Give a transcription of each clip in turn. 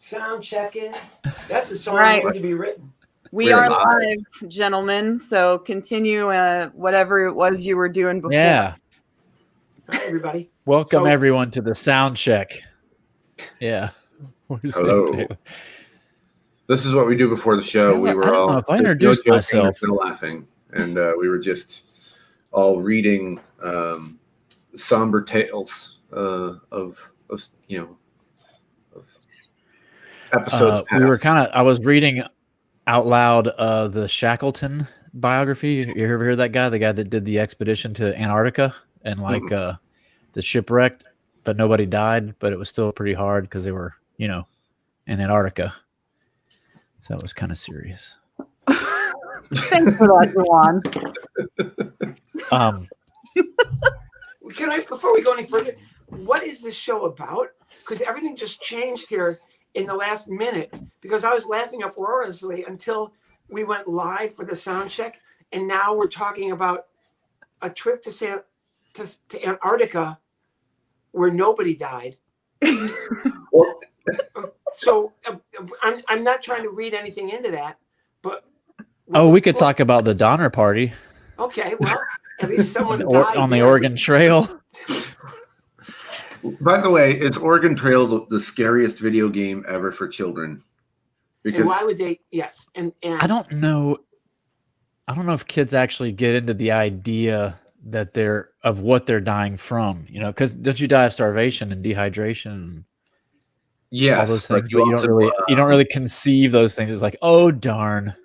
Sound checking. That's a song Right. waiting to be written. We are live, gentlemen. So continue whatever it was you were doing before. Yeah. Hi, everybody. Welcome everyone to the sound check. Yeah. Hello. This is what we do before the show. We were all if I introduced myself. No laughing, and we were just all reading somber tales of episodes. We were I was reading out loud the Shackleton biography. You ever hear that guy? The guy that did the expedition to Antarctica and the shipwrecked, but nobody died, but it was still pretty hard because they were, in Antarctica. So it was kind of serious. Thanks for that, Juan. Can I, before we go any further, what is this show about? Because everything just changed here in the last minute, because I was laughing uproariously until we went live for the sound check, and now we're talking about a trip to Antarctica where nobody died. So I'm not trying to read anything into that, but we could talk about the Donner Party. Okay, well, at least someone died on the Oregon Trail. By the way, is Oregon Trail the scariest video game ever for children? Because and why would they? Yes, and I don't know. I don't know if kids actually get into the idea that of what they're dying from. Because don't you die of starvation and dehydration? Yes, all those things, but you don't really conceive those things. It's like, oh darn.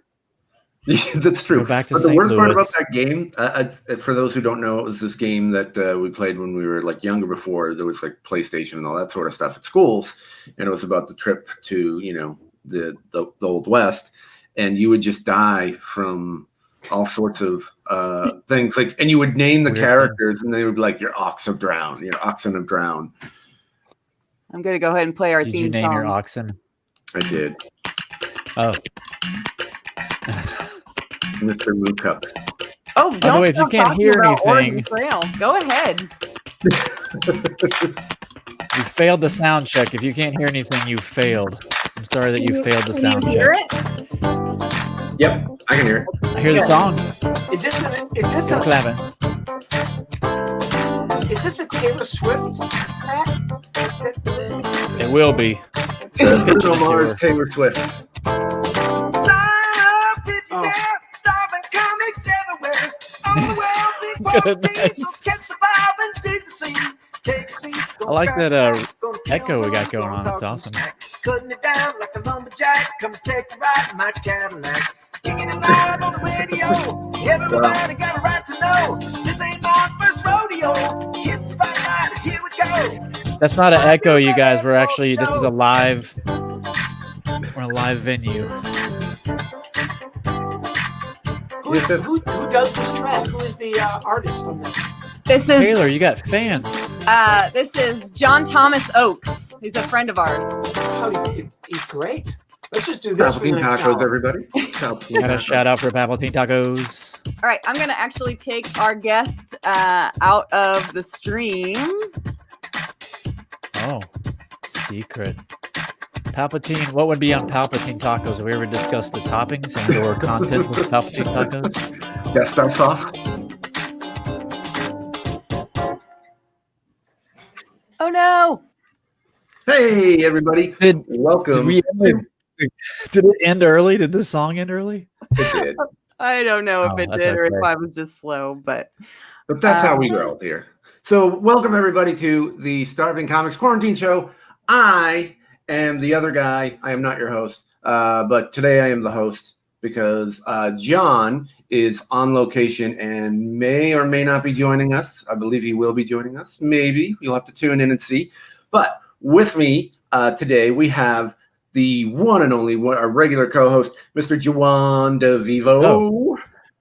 That's true. Go back to but St. the worst Louis. part about that game, for those who don't know, it was this game that we played when we were younger. Before there was PlayStation and all that sort of stuff at schools, and it was about the trip to the Old West, and you would just die from all sorts of things and you would name the characters, and they would be like, "Your ox have drowned. Your oxen have drowned." I'm gonna go ahead and play our theme song. Did you name your oxen? I did. Oh. Mr. Moo Cup. Oh, by the way, if you can't hear anything, go ahead. You failed the sound check. If you can't hear anything, you failed. I'm sorry that you failed the sound check. Hear it? Yep, I can hear it. I hear the song. Is this a Taylor Swift track? It will be. Bruno Mars, Taylor Swift. Goodness. I like that echo we got going on. It's awesome. Cutting it down like a lumberjack. Come take a ride in my Cadillac. Kicking it live on the radio. Everybody got a right to know. This ain't my first rodeo. Hit the spotlight. Here we go. That's not an echo, you guys. This is a live. We're a live venue. Who does this track? Who is the artist on this? This is Taylor. You got fans. This is John Thomas Oakes. He's a friend of ours. Oh, he's great. Let's just do this. Palpatine tacos, everybody. Got a shout out for Palpatine tacos. All right, I'm gonna actually take our guest out of the stream. Oh, secret. Palpatine, what would be on Palpatine tacos? Have we ever discussed the toppings and or content with Palpatine tacos? Death Star sauce. Oh no! Hey everybody! Welcome. Did it end early? Did the song end early? It did. I don't know if it did or if I was just slow, but that's how we grow here. So welcome everybody to the Starving Comics Quarantine Show. I am the other guy. I am not your host, but today I am the host because John is on location and may or may not be joining us. I believe he will be joining us. Maybe. You'll have to tune in and see. But with me today, we have the one and only, our regular co-host, Mr. Juan DeVevo. Oh,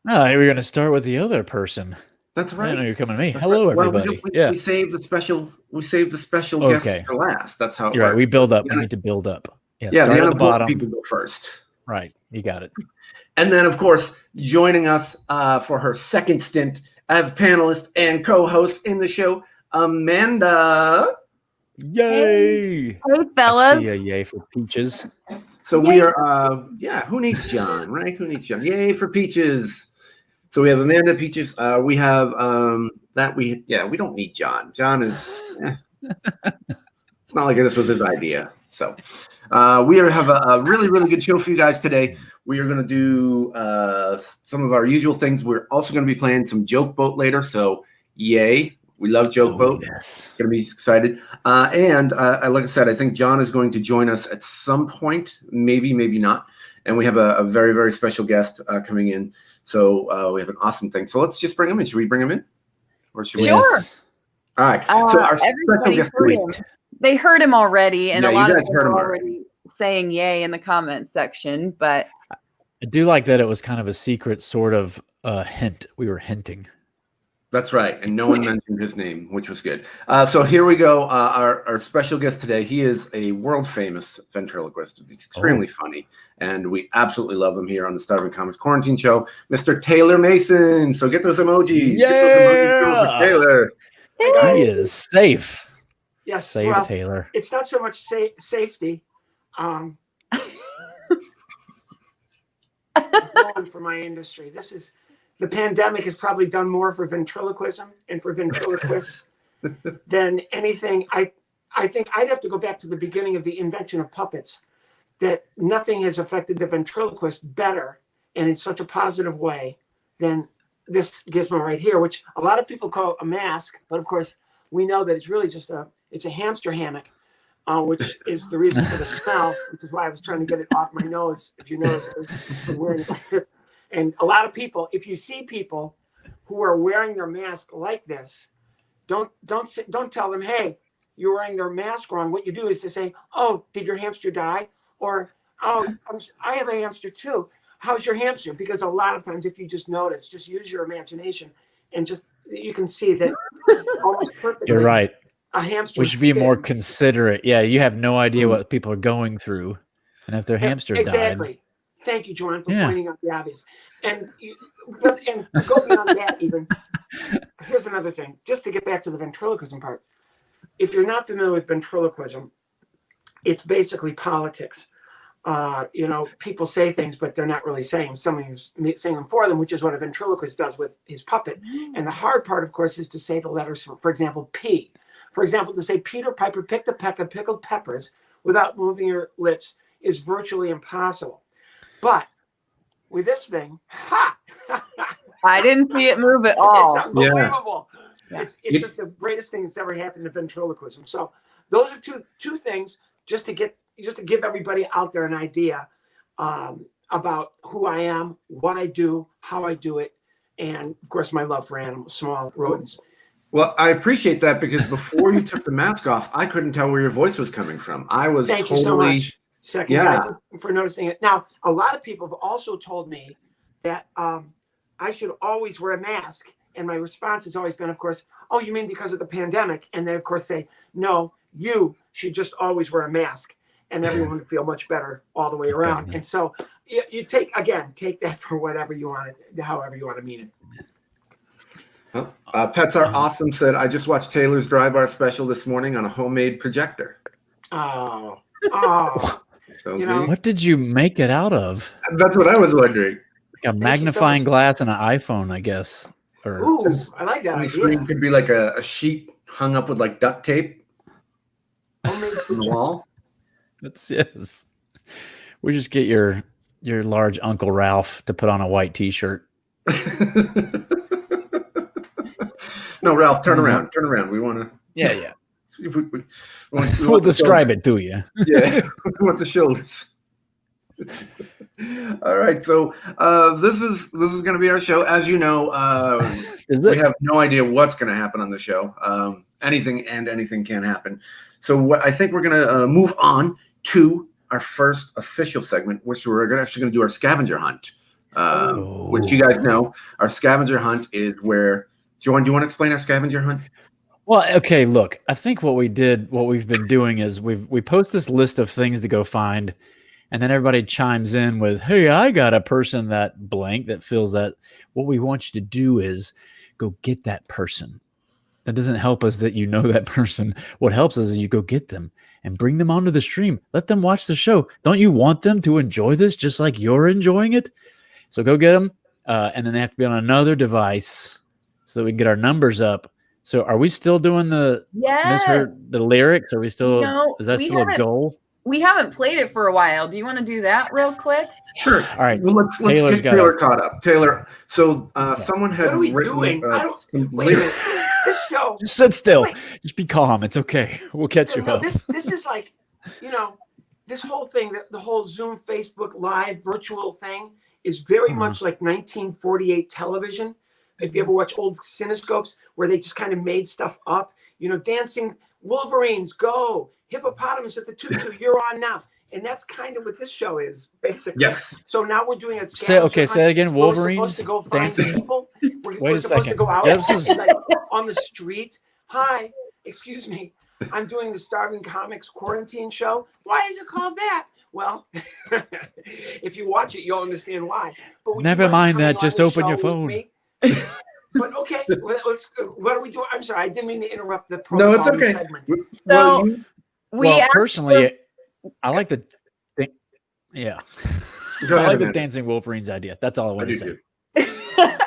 we're going to start with the other person. That's right. I know you're coming to me. Hello, everybody. We saved the special. We saved the special guest for last. That's how it You're works. Right. We build up. We need to build up. Yeah, start at the bottom. People go first. Right. You got it. And then, of course, joining us for her second stint as panelist and co-host in the show, Amanda. Yay! Hey, I fellas. see a yay for peaches. So Yay. we are, who needs John, right? Who needs John? Yay for peaches. So we have Amanda Peaches. We have we don't need John. John is, it's not like this was his idea. So we have a really, really good show for you guys today. We are going to do some of our usual things. We're also going to be playing some Joke Boat later. So yay. We love Joke Boat. Yes. Going to be excited. And like I said, I think John is going to join us at some point, maybe not. And we have a very, very special guest coming in. So we have an awesome thing. So let's just bring him in. Should we bring him in? Or should we? Sure. Yes. All right. So our special Everybody guest heard him. They heard him already, and Yeah, a you lot of guys them heard him are already. already saying yay in the comments section. But I do like that it was kind of a secret sort of hint. We were hinting. That's right. And no one mentioned his name, which was good. So here we go. Our special guest today, he is a world famous ventriloquist, extremely funny. And we absolutely love him here on the Starving Comics Quarantine Show, Mr. Taylor Mason. So get those emojis. Get those emojis going for Taylor. Hey, guys. He is safe. Yes, Save well, Taylor. it's not so much safety. For my industry, the pandemic has probably done more for ventriloquism and for ventriloquists than anything. I think I'd have to go back to the beginning of the invention of puppets, that nothing has affected the ventriloquist better and in such a positive way than this gizmo right here, which a lot of people call a mask, but of course we know that it's really just it's a hamster hammock, which is the reason for the smell, which is why I was trying to get it off my nose. If you notice, I'm wearing it like this. And a lot of people, if you see people who are wearing their mask like this, don't tell them, hey, you're wearing their mask wrong. What you do is to say, oh, did your hamster die? Or, oh, I have a hamster too. How's your hamster? Because a lot of times, if you just notice, just use your imagination and you can see that almost perfectly. You're right. A hamster. We should be more considerate. Yeah, you have no idea what people are going through. And if their hamster exactly. died. Thank you, John, for pointing out the obvious. And to go beyond that, even, here's another thing. Just to get back to the ventriloquism part. If you're not familiar with ventriloquism, it's basically politics. People say things, but they're not really saying. Someone who's saying them for them, which is what a ventriloquist does with his puppet. And the hard part, of course, is to say the letters, for example, P. For example, to say Peter Piper picked a peck of pickled peppers without moving your lips is virtually impossible. But with this thing, I didn't see it move at all. It's unbelievable. Yeah. It's just the greatest thing that's ever happened to ventriloquism. So those are two things just to give everybody out there an idea about who I am, what I do, how I do it, and of course my love for animals, small rodents. Well, I appreciate that, because before you took the mask off, I couldn't tell where your voice was coming from. I was Thank you so much. Second, Yeah. guys, for noticing it. Now, a lot of people have also told me that I should always wear a mask. And my response has always been, of course, oh, you mean because of the pandemic? And they, of course, say, no, you should just always wear a mask. And everyone would feel much better all the way around. And so you take that for whatever you want it, however you want to mean it. Pets Are Awesome said, I just watched Taylor's Dry Bar special this morning on a homemade projector. Oh. So What did you make it out of? That's what I was wondering. Like a magnifying glass and an iPhone, I guess. Or Ooh, I like that And the idea. screen could be like a sheet hung up with like duct tape Homemade on the wall. yes. We just get your large Uncle Ralph to put on a white T-shirt. No, Ralph, turn around. Turn around. We want to. Yeah. We'll describe it to you. Yeah, we want the shoulders. All right, so this is going to be our show. As you know, we have no idea what's going to happen on the show. Anything can happen. So I think we're going to move on to our first official segment, which we're actually going to do our scavenger hunt. Which you guys know, our scavenger hunt is where. Joan, do you want to explain our scavenger hunt? Well, okay, look, I think what we've been doing is we post this list of things to go find, and then everybody chimes in with, hey, I got a person that blank that feels that. What we want you to do is go get that person That doesn't help us that you know that person. What helps us is you go get them and bring them onto the stream. Let them watch the show. Don't you want them to enjoy this just like you're enjoying it? So go get them, and then they have to be on another device so we can get our numbers up. So are we still doing the misheard the lyrics? Are we still? No, is that we still a haven't- goal? We haven't played it for a while. Do you want to do that real quick? Sure. All right. Well, let's Taylor's get got Taylor it. caught up. Taylor. So someone had What are we written, doing? I don't. some Wait a lyrics. minute. This show. Just sit still. Wait. Just be calm. It's okay. We'll catch you No, up. this is like, this whole thing, the whole Zoom, Facebook Live virtual thing is very much like 1948 television. If you ever watch old cinescopes where they just kind of made stuff up, dancing Wolverines, go, hippopotamus at the tutu, you're on now. And that's kind of what this show is, basically. Yes. So now we're doing a Say it again. We're Wolverines supposed to go find dancing. people. Wait We're a supposed second. to go out Yeah, this is- like, on the street. Hi, excuse me. I'm doing the Starving Comics quarantine show. Why is it called that? Well, if you watch it, you'll understand why. But would you Never mind mind coming that, on just the open show your with phone. me? But okay, let's. What are we doing? I'm sorry, I didn't mean to interrupt the No, it's protocol okay. segment. Well, We Well, asked personally, I like the. Yeah. go I ahead, like the Amanda. Dancing Wolverines idea. That's all I I want to do say. too.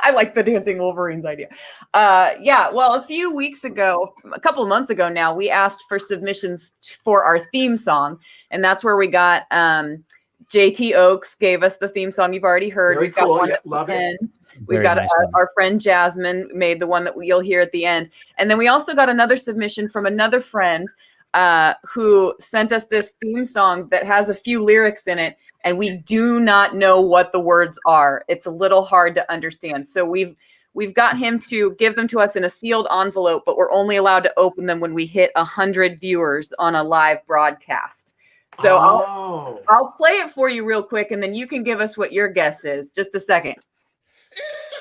I like the Dancing Wolverines idea. Well, a few weeks ago, a couple of months ago now, we asked for submissions for our theme song, and that's where we got JT Oaks gave us the theme song you've already heard. Very We've got cool. one Yeah, at the love it. end. We've Very got nice one. our friend Jasmine made the one that you'll hear at the end, and then we also got another submission from another friend who sent us this theme song that has a few lyrics in it, and we do not know what the words are. It's a little hard to understand. So we've got him to give them to us in a sealed envelope, but we're only allowed to open them when we hit 100 viewers on a live broadcast. So I'll play it for you real quick, and then you can give us what your guess is. Just a second. It's the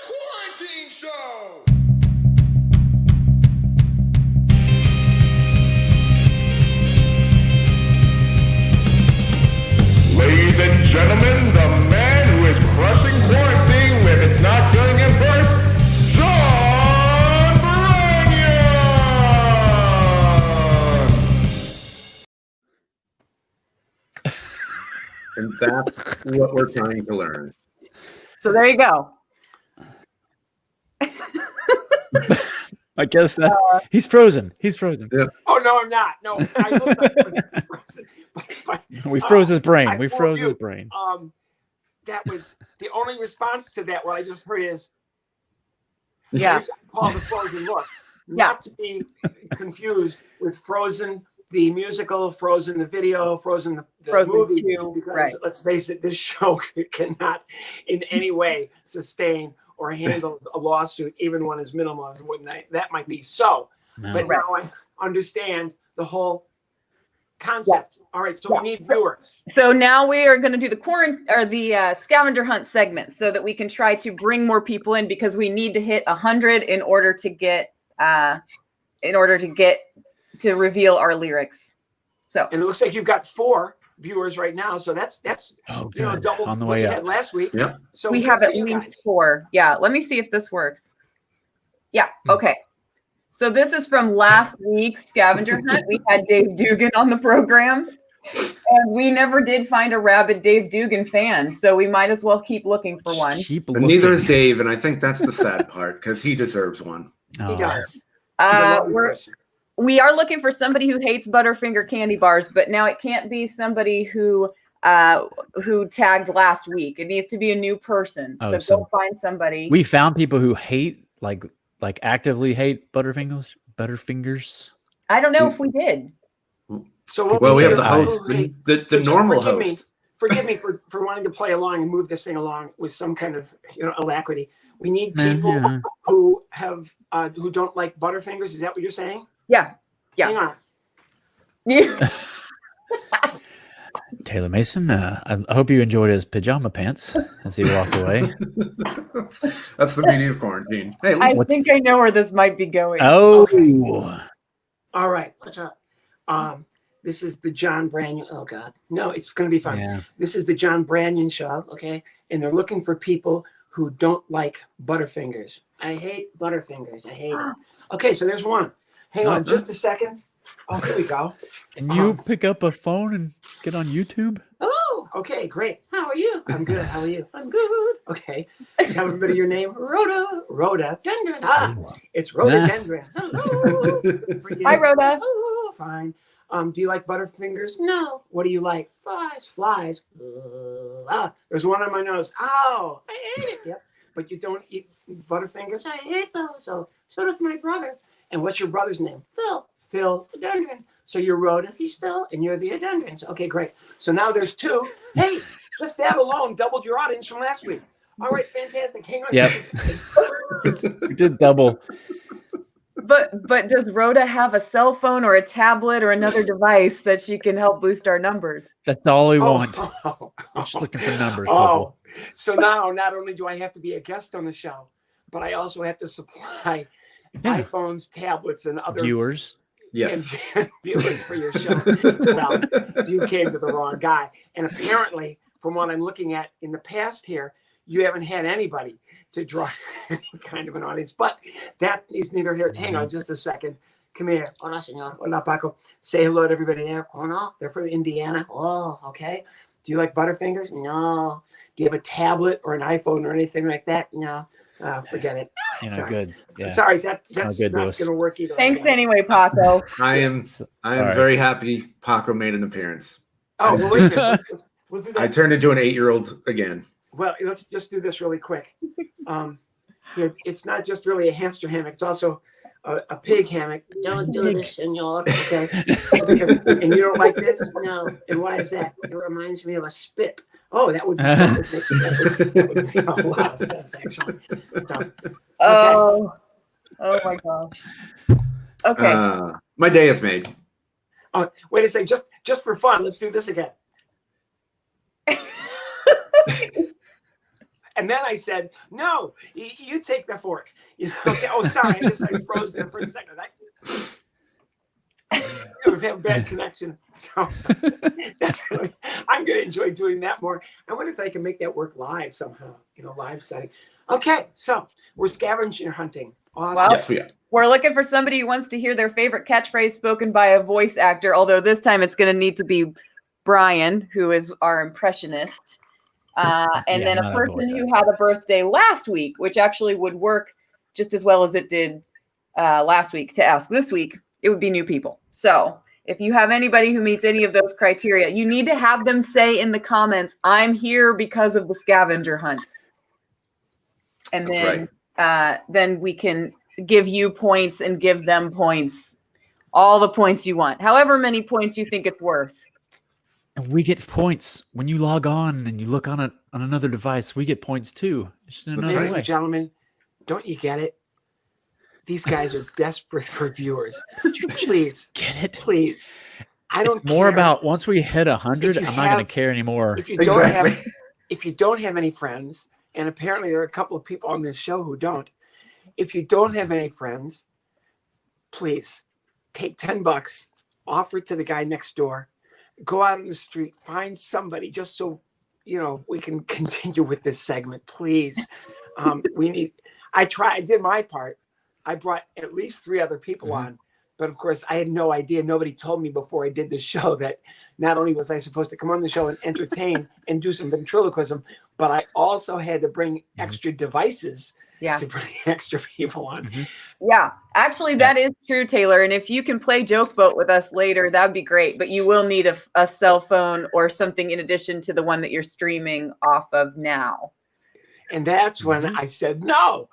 Quarantine Show! Ladies and gentlemen, the man who is crushing quarantine with it's not killing him first, John Branyan! And that's what we're trying to learn. So there you go. I guess that he's frozen. He's frozen. Oh no, I'm not. No, I looked like I was frozen. But, We froze his brain. I We told froze his you, brain. that was the only response to that. What I just heard is, Yeah. call the frozen look. Yeah. Not to be confused with Frozen, the musical, Frozen, the video, Frozen, the Frozen movie. 2, Because right. let's face it, this show cannot in any way sustain or handle a lawsuit, even one as minimal as that might be. So, No. but now I understand the whole concept. All right, so we need viewers. So now we are going to do the scavenger hunt segment so that we can try to bring more people in, because we need to hit 100 in order to get to reveal our lyrics. So And it looks like you've got 4 viewers right now. So that's Oh, good. double On the what way you up. had last week. Yep. So we good have for at you least guys. 4. Yeah, let me see if this works. Yeah, okay. So this is from last week's scavenger hunt. We had Dave Dugan on the program, and we never did find a rabid Dave Dugan fan, so we might as well keep looking for one. Keep And looking. neither is Dave, and I think that's the sad part because he deserves one. He Oh. does. He's a lovely We're person. We are looking for somebody who hates Butterfinger candy bars, but now it can't be somebody who tagged last week. It needs to be a new person. Oh, So so go find somebody. We found people who hate, like actively hate Butterfingers. I don't know if we did. So what Well, we have say the about host, who hate- the so just normal forgive host. Forgive me for wanting to play along and move this thing along with some kind of alacrity. We need people Yeah. who have who don't like Butterfingers. Is that what you're saying? Yeah. Yeah. Hang on. Yeah. Taylor Mason, I hope you enjoyed his pajama pants as he walked away. That's the beauty of quarantine. Hey, I listen, think I know where this might be going. Oh, All right. What's up? This is the John Branyan. Oh God, no, it's going to be fun. yeah. This is the John Branyan show, okay? And they're looking for people who don't like Butterfingers. I hate Butterfingers. I hate them. Okay, so there's one. Hang on Oh. just a second. Oh, here we go. Can you pick up a phone and get on YouTube? Oh, okay, great. How are you? I'm good. How are you? I'm good. Okay. Tell everybody your name. Rhododendron. Ah, it's rhododendron. Hello. For you. Hi, Rhoda. Oh, fine. Do you like Butterfingers? No. What do you like? Flies. There's one on my nose. Oh, I ate it. Yep. But you don't eat Butterfingers? I hate those. So does my brother. And what's your brother's name? Phil Dendron. So you're Rhoda, he's Phil, and you're the Dendrons. Okay, great. So now there's two. Hey, just that alone doubled your audience from last week. All right, fantastic. Hang on. Yep. We did double. But does Rhoda have a cell phone or a tablet or another device that she can help boost our numbers? That's all we want. Oh, We're just looking for numbers, oh. people. So now not only do I have to be a guest on the show, but I also have to supply iPhones, tablets, and other Viewers. Yes. and viewers for your show. Well, you came to the wrong guy. And apparently, from what I'm looking at in the past here, you haven't had anybody to draw any kind of an audience. But that is neither here. Hang on just a second. Come here. Hola, señor. Hola, Paco. Say hello to everybody there. Oh, no. They're from Indiana. Oh, okay. Do you like Butterfingers? No. Do you have a tablet or an iPhone or anything like that? No. Forget it. Sorry. Good. Yeah. Sorry, that's good, not Lewis. going to work either. Thanks anyway, Paco. I am All right. very happy Paco made an appearance. Oh, well, wait a minute. We'll do that. I turned into an 8-year-old again. Well, let's just do this really quick. It's not just really a hamster hammock. It's also a pig hammock. Don't do this, senor. Okay. And you don't like this? No. And why is that? It reminds me of a spit. Oh, that would make a lot of sense, actually. So, Oh my gosh. Okay. My day is made. oh, wait a second. Just for fun, let's do this again. And then I said, no, you take the fork. You know, okay. Oh, sorry. I guess I froze there for a second. We've had a bad connection. So I'm going to enjoy doing that more. I wonder if I can make that work live somehow, live setting. Okay. So we're scavenger hunting. Awesome. Well, Yes, we are. We're looking for somebody who wants to hear their favorite catchphrase spoken by a voice actor, although this time it's going to need to be Brian, who is our impressionist. And then a not a person voice who had a birthday last week, which actually would work just as well as it did last week to ask this week. It would be new people. So if you have anybody who meets any of those criteria, you need to have them say in the comments, I'm here because of the scavenger hunt. And then we can give you points and give them points, all the points you want, however many points you think it's worth. And we get points when you log on and you look on another device. We get points too. Just in another Ladies way. and gentlemen, don't you get it? These guys are desperate for viewers. Please, Get it? please. I don't It's more care. about once we hit 100, If you I'm not going have- to care anymore. if you don't Exactly. have if you don't have any friends, and apparently there are a couple of people on this show who don't. If you don't have any friends, please take $10, offer it to the guy next door, go out on the street, find somebody just so we can continue with this segment, please. I did my part. I brought at least 3 other people on, but of course I had no idea. Nobody told me before I did the show that not only was I supposed to come on the show and entertain and do some ventriloquism, but I also had to bring extra devices Yeah. to bring extra people on. Yeah, actually, that is true, Taylor. And if you can play Joke Boat with us later, that'd be great. But you will need a cell phone or something in addition to the one that you're streaming off of now. And that's when I said no.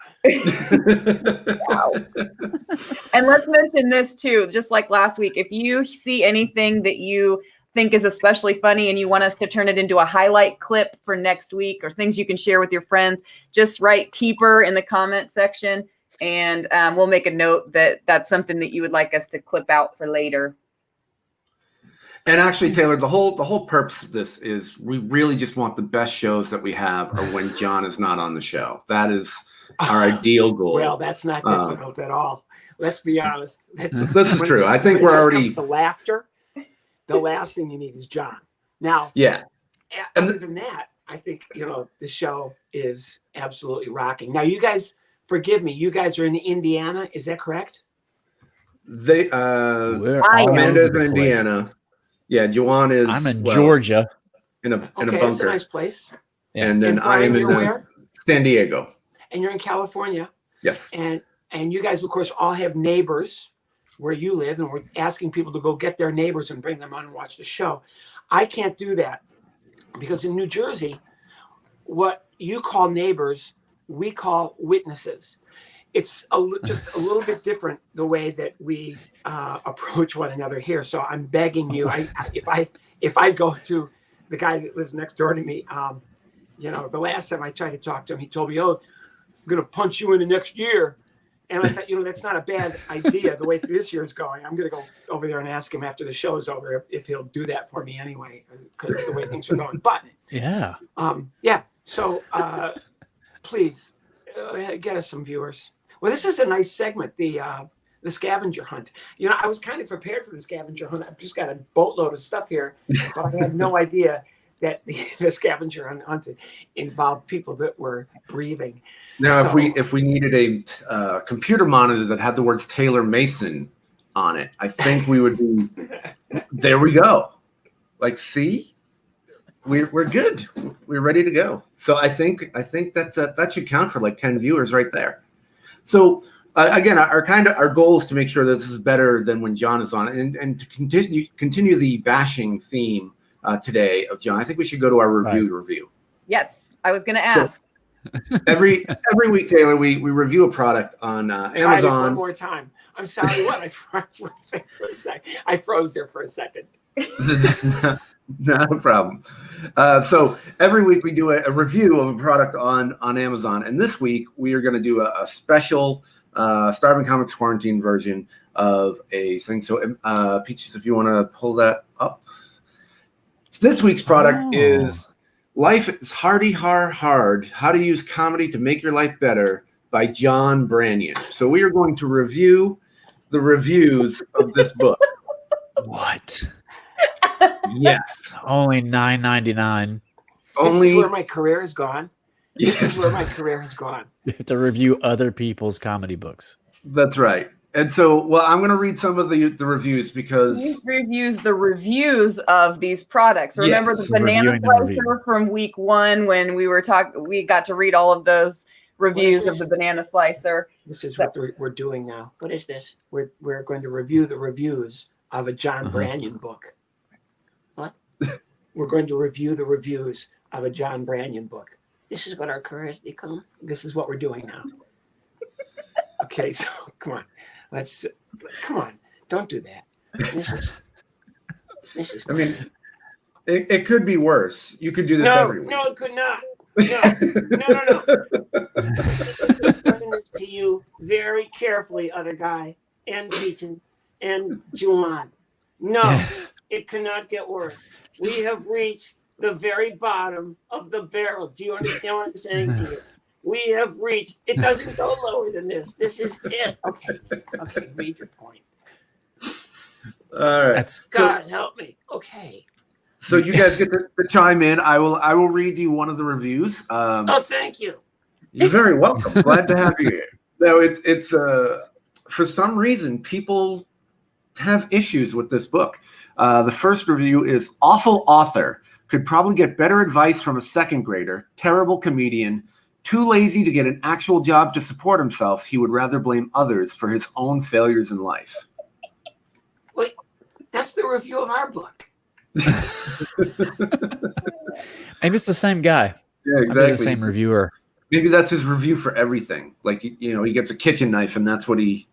And let's mention this too, just like last week. If you see anything that you think is especially funny and you want us to turn it into a highlight clip for next week or things you can share with your friends, just write Keeper in the comment section and we'll make a note that that's something that you would like us to clip out for later. And actually, Taylor, the whole purpose of this is we really just want the best shows that we have are when John is not on the show. That is our ideal goal. Well, that's not difficult at all. Let's be honest. This is when true. it- I think when it we're just already. comes to laughter. The last thing you need is John. Now, Yeah. other than that, I think the show is absolutely rocking. Now, you guys, forgive me. You guys are in Indiana. Is that correct? They We're I all Amanda's over in the place. Indiana. Yeah, Juwan is. I'm in well, Georgia. in a Okay, bunker, that's a nice place. Yeah. and then And Brian, I am you're in where? San Diego. And you're in California. Yes. And you guys, of course, all have neighbors where you live, and we're asking people to go get their neighbors and bring them on and watch the show. I can't do that because in New Jersey, what you call neighbors, we call witnesses. It's just a little bit different the way that we approach one another here. So I'm begging you, if I go to the guy that lives next door to me, the last time I tried to talk to him, he told me, "Oh, I'm going to punch you in the next year." And I thought, that's not a bad idea. The way this year is going, I'm going to go over there and ask him after the show is over if he'll do that for me anyway, because the way things are going. But Yeah. So please get us some viewers. Well, this is a nice segment, the scavenger hunt. I was kind of prepared for the scavenger hunt. I've just got a boatload of stuff here, but I had no idea that the scavenger hunt involved people that were breathing. Now, So- if we needed a computer monitor that had the words Taylor Mason on it, I think we would be. There we go. Like, see, we're good. We're ready to go. So I think that should count for like 10 viewers right there. So again, our goal is to make sure that this is better than when John is on, and to continue the bashing theme today of John. I think we should go to our review. Yes, I was going to ask. Every week, Taylor, we review a product on Try it Amazon. one more time. I'm sorry. What? I froze there for a second. I froze there for a second. Not a problem. So every week we do a review of a product on Amazon, and this week we are going to do a special Starving Comics Quarantine version of a thing. So, Peaches, if you want to pull that up, this week's product is "Life is Hardy Hard: How to Use Comedy to Make Your Life Better" by John Branyan. So we are going to review the reviews of this book. What? Yes. Only $9.99. This Only. is where my career has gone. This is Yes. where my career has gone. You have to review other people's comedy books. That's right. And so, I'm going to read some of the reviews because He reviews the reviews of these products. Remember Yes, the banana reviewing the slicer review. from week 1 when we got to read all of those reviews of the banana slicer. This is what we're doing now. What is this? We're going to review the reviews of a John Branyan book. What? We're going to review the reviews of a John Branyan book. This is what our career has become. This is what we're doing now. Okay, so come on. Come on. Don't do that. This is I mean, it could be worse. You could do this every week. No, it could not. No. I'm doing this to you very carefully, other guy, and Beaton, and Juwan. No, it cannot get worse. We have reached the very bottom of the barrel. Do you understand what I'm saying to you? We have reached. It doesn't go lower than this. This is it. Okay, made your point. All right. That's God help me. Okay. So you guys get to chime in. I will read you one of the reviews. Oh, thank you. You're very welcome. Glad to have you here. No, it's for some reason people have issues with this book. The first review is "Awful author. Could probably get better advice from a second grader. Terrible comedian. Too lazy to get an actual job to support himself. He would rather blame others for his own failures in life." Wait, that's the review of our book. maybe it's the same guy. Yeah, Maybe exactly. the same reviewer. Maybe that's his review for everything. Like, he gets a kitchen knife and that's what he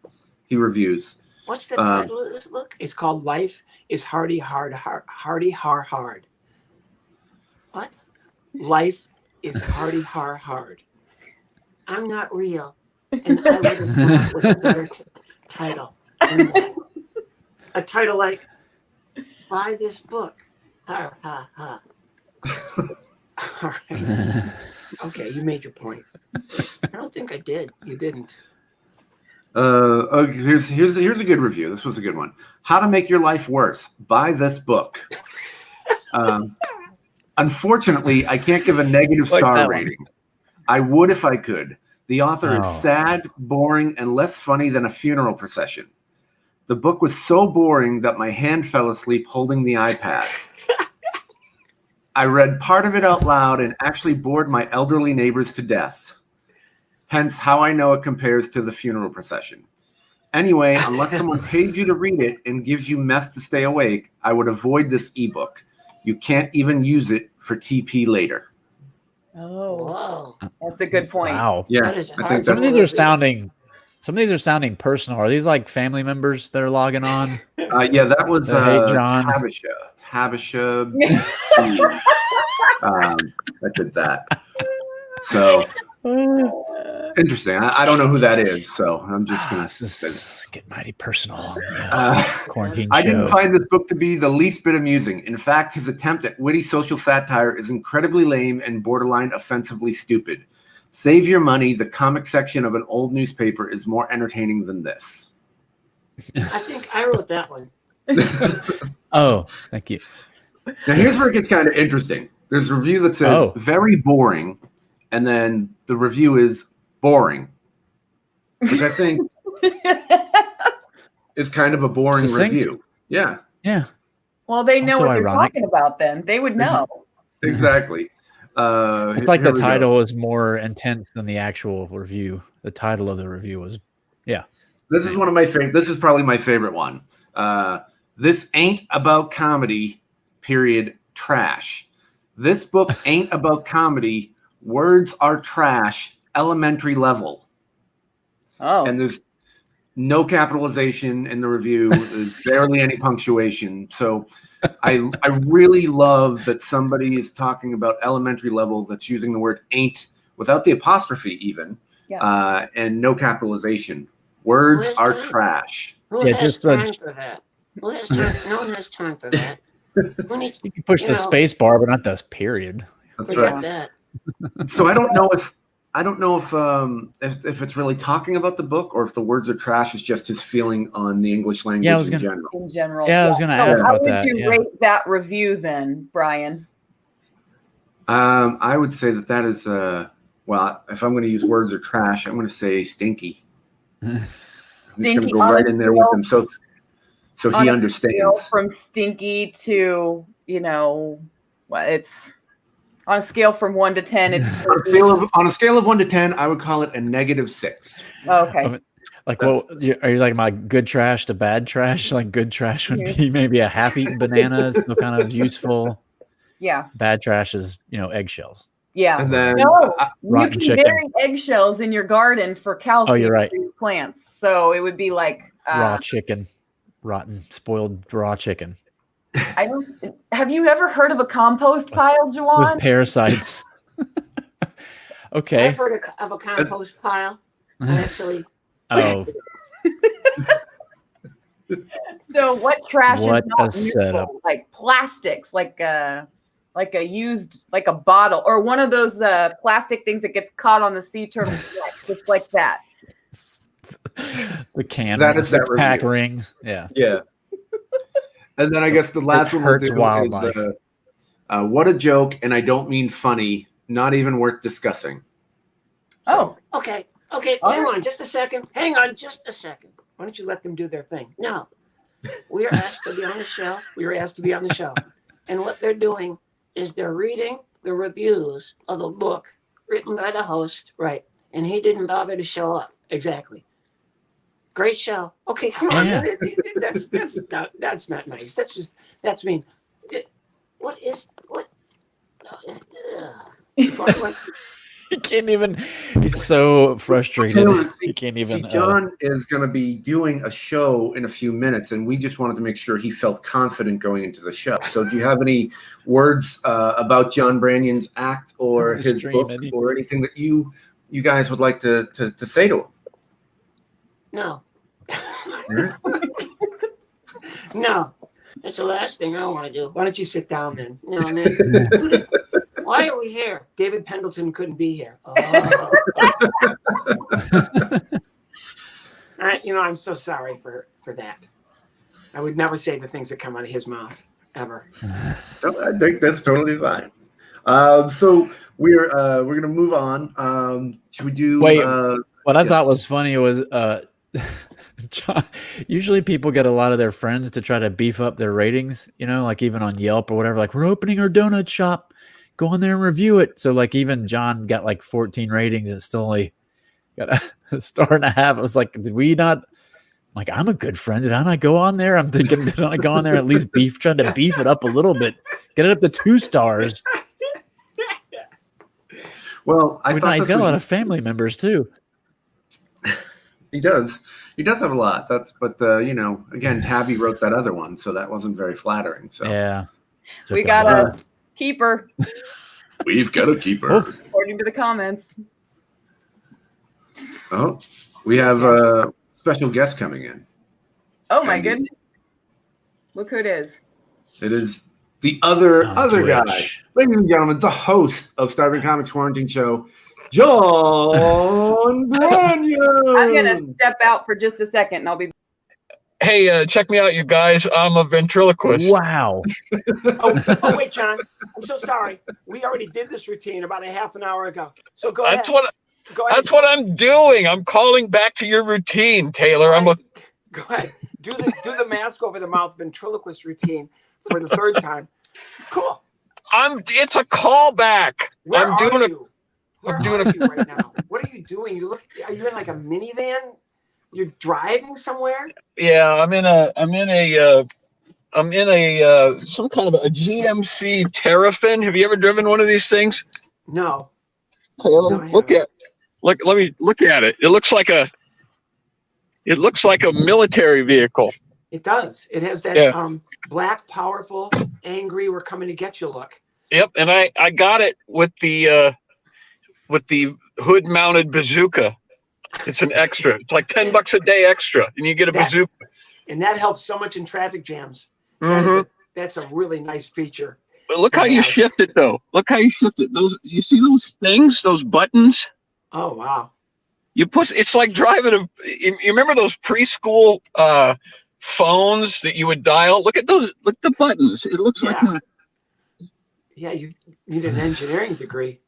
reviews. What's the title of this book? It's called "Life is Hardy Hard." What? Life is hardy hard. I'm not real, and I would have come up with a better title than that. A title like "Buy this book." Ha ha ha. All right. Okay, you made your point. I don't think I did. You didn't. Okay, here's a good review. This was a good one. "How to Make Your Life Worse. Buy this book." Unfortunately, I can't give a negative Like star that one. rating. I would if I could. The author is Oh. sad, boring, and less funny than a funeral procession. The book was so boring that my hand fell asleep holding the iPad. I read part of it out loud and actually bored my elderly neighbors to death. Hence how I know it compares to the funeral procession. Anyway, unless someone paid you to read it and gives you meth to stay awake, I would avoid this ebook. You can't even use it for TP later. Oh, Whoa. that's a good point. Wow. Yeah, That is I hard think to Some of these believe. are sounding personal. Are these like family members that are logging on? yeah, that was Hey, John. Tabisha that did that. So interesting. I don't know who that is, so I'm just gonna. This is getting mighty personal. On the, Uh, quarantine I show. didn't find this book to be the least bit amusing. In fact, his attempt at witty social satire is incredibly lame and borderline offensively stupid. Save your money. The comic section of an old newspaper is more entertaining than this. I think I wrote that one. Oh, thank you. Now, here's where it gets kind of interesting. There's a review that says very boring, and then the review is boring, which I think is kind of a boring Succinct. review. Yeah, Yeah. Well, they know Also what they're ironic. talking about then. They would know. exactly. It's like here the we go. title is more intense than the actual review. The title of the review was, This is one of my favorite. This is probably my favorite one. This ain't about comedy, period, trash. This book ain't about comedy. Words are trash, elementary level. Oh, And there's no capitalization in the review. There's barely any punctuation. So I really love that somebody is talking about elementary level that's using the word ain't without the apostrophe even, and no capitalization. Words Where's are time? trash. Who Yeah, has just the- time for that? Who has time? No one has time for that. Who needs you can push You the know. space bar, but not the period. That's forget right. that? So I don't know if it's really talking about the book or if the words are trash is just his feeling on the English language Yeah, I was in gonna- general. in general. Yeah, I was gonna So ask how about would that, you yeah. rate that review then, Brian? I would say that is well, if I'm going to use words are trash, I'm going to say stinky. I'm just going to Stinky go on right a in there with scale- him, so on he a scale understands. from stinky to, it's on a scale from 1 to 10. It's On a scale of 1 to 10, I would call it a -6. okay. Like, what are you like? My good trash to bad trash? Like, good trash would be maybe a half-eaten banana, is still kind of useful. Yeah, Bad trash is eggshells. yeah. And then No, you rotten can chicken. bury eggshells in your garden for calcium you're right. for your plants. So it would be like Raw chicken, rotten, spoiled raw chicken have you ever heard of a compost pile, with Juwan? parasites. Okay. I've heard of a compost pile. Actually, Oh, So what trash What is not a setup. useful? Like plastics, like a used, like a bottle, or one of those plastic things that gets caught on the sea turtle's neck, just like that. the can. That with is that 6-pack review. rings. Yeah. Yeah. And then I guess the last one we'll hurts do wildlife. is what a joke, and I don't mean funny, not even worth discussing. Oh, okay. All Hang right. on just a second. Hang on just a second. Why don't you let them do their thing? No. We are asked to be on the show. We were asked to be on the show. And what they're doing is they're reading the reviews of the book written by the host, right? And he didn't bother to show up. Exactly. Great show. Okay, come on. Yeah. That's not nice. That's mean. What? He can't even. He's so frustrated. Taylor, He can't even. John is going to be doing a show in a few minutes, and we just wanted to make sure he felt confident going into the show. So, do you have any words about John Brannion's act or The his stream, book Eddie. or anything that you guys would like to say to him? No. No. That's the last thing I want to do. Why don't you sit down then? No, man. Why are we here? David Pendleton couldn't be here. Oh. I'm so sorry for that. I would never say the things that come out of his mouth, ever. I think that's totally fine. So we're gonna move on. Should we do? Wait, what I yes. thought was funny was John, usually people get a lot of their friends to try to beef up their ratings, like even on Yelp or whatever, like we're opening our donut shop, go on there and review it. So like even John got like 14 ratings and still only got a star and a half. I was like, did we not, like, I'm a good friend. Did I not go on there? I'm thinking, did I go on there at least trying to beef it up a little bit, get it up to 2 stars. Well, I thought he's got a lot of family members too. He does. He does have a lot. But again, Tabby wrote that other one, so that wasn't very flattering. So yeah, we got a keeper. We've got a keeper, according to the comments. Oh, we have a special guest coming in. Oh my goodness! Look who it is. It is the other guy, Twitch. ladies and gentlemen, the host of Starving Comics Quarantine Show, John Branion. I'm gonna step out for just a second, and I'll be. Hey, check me out, you guys. I'm a ventriloquist. Wow. Oh, wait, John. I'm so sorry. We already did this routine about a half an hour ago. So go ahead. Go ahead. That's what I'm doing. I'm calling back to your routine, Taylor. Go ahead. Do the mask over the mouth ventriloquist routine for the 3rd time. Cool. It's a callback. Where I'm are doing you? Where are you right now? What are you doing? Are you in like a minivan? You're driving somewhere? Yeah, I'm in a some kind of a GMC Terrafin. Have you ever driven one of these things? No. Taylor, No, let me look at it. It looks like a military vehicle. It does. It has that black, powerful, angry, we're coming to get you look. Yep, and I got it with the hood mounted bazooka. It's an extra. It's like $10 a day extra, and you get a bazooka. And that helps so much in traffic jams. Mm-hmm. That's a really nice feature. But look how you shift it, though. Look how you shift it. You see those things, those buttons? Oh, wow. You push. It's like driving you remember those preschool phones that you would dial? Look at those. Look at the buttons. It looks like you need an engineering degree.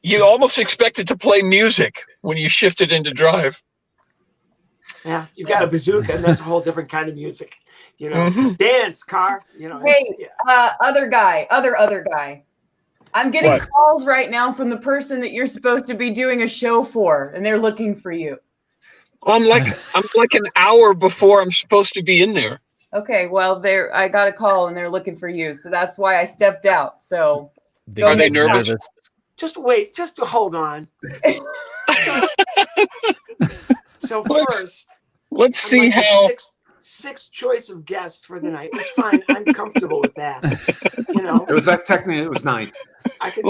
You almost expect it to play music when you shift it into drive. Yeah, you've got a bazooka, and that's a whole different kind of music. Dance, car. Hey, other guy. I'm getting calls right now from the person that you're supposed to be doing a show for, and they're looking for you. I'm like an hour before I'm supposed to be in there. Okay, well, I got a call, and they're looking for you, so that's why I stepped out. So, are they nervous? Just wait. Just hold on. So first, let's see how. Sixth choice of guests for the night. It's fine. I'm comfortable with that. It was that technically. It was 9. I could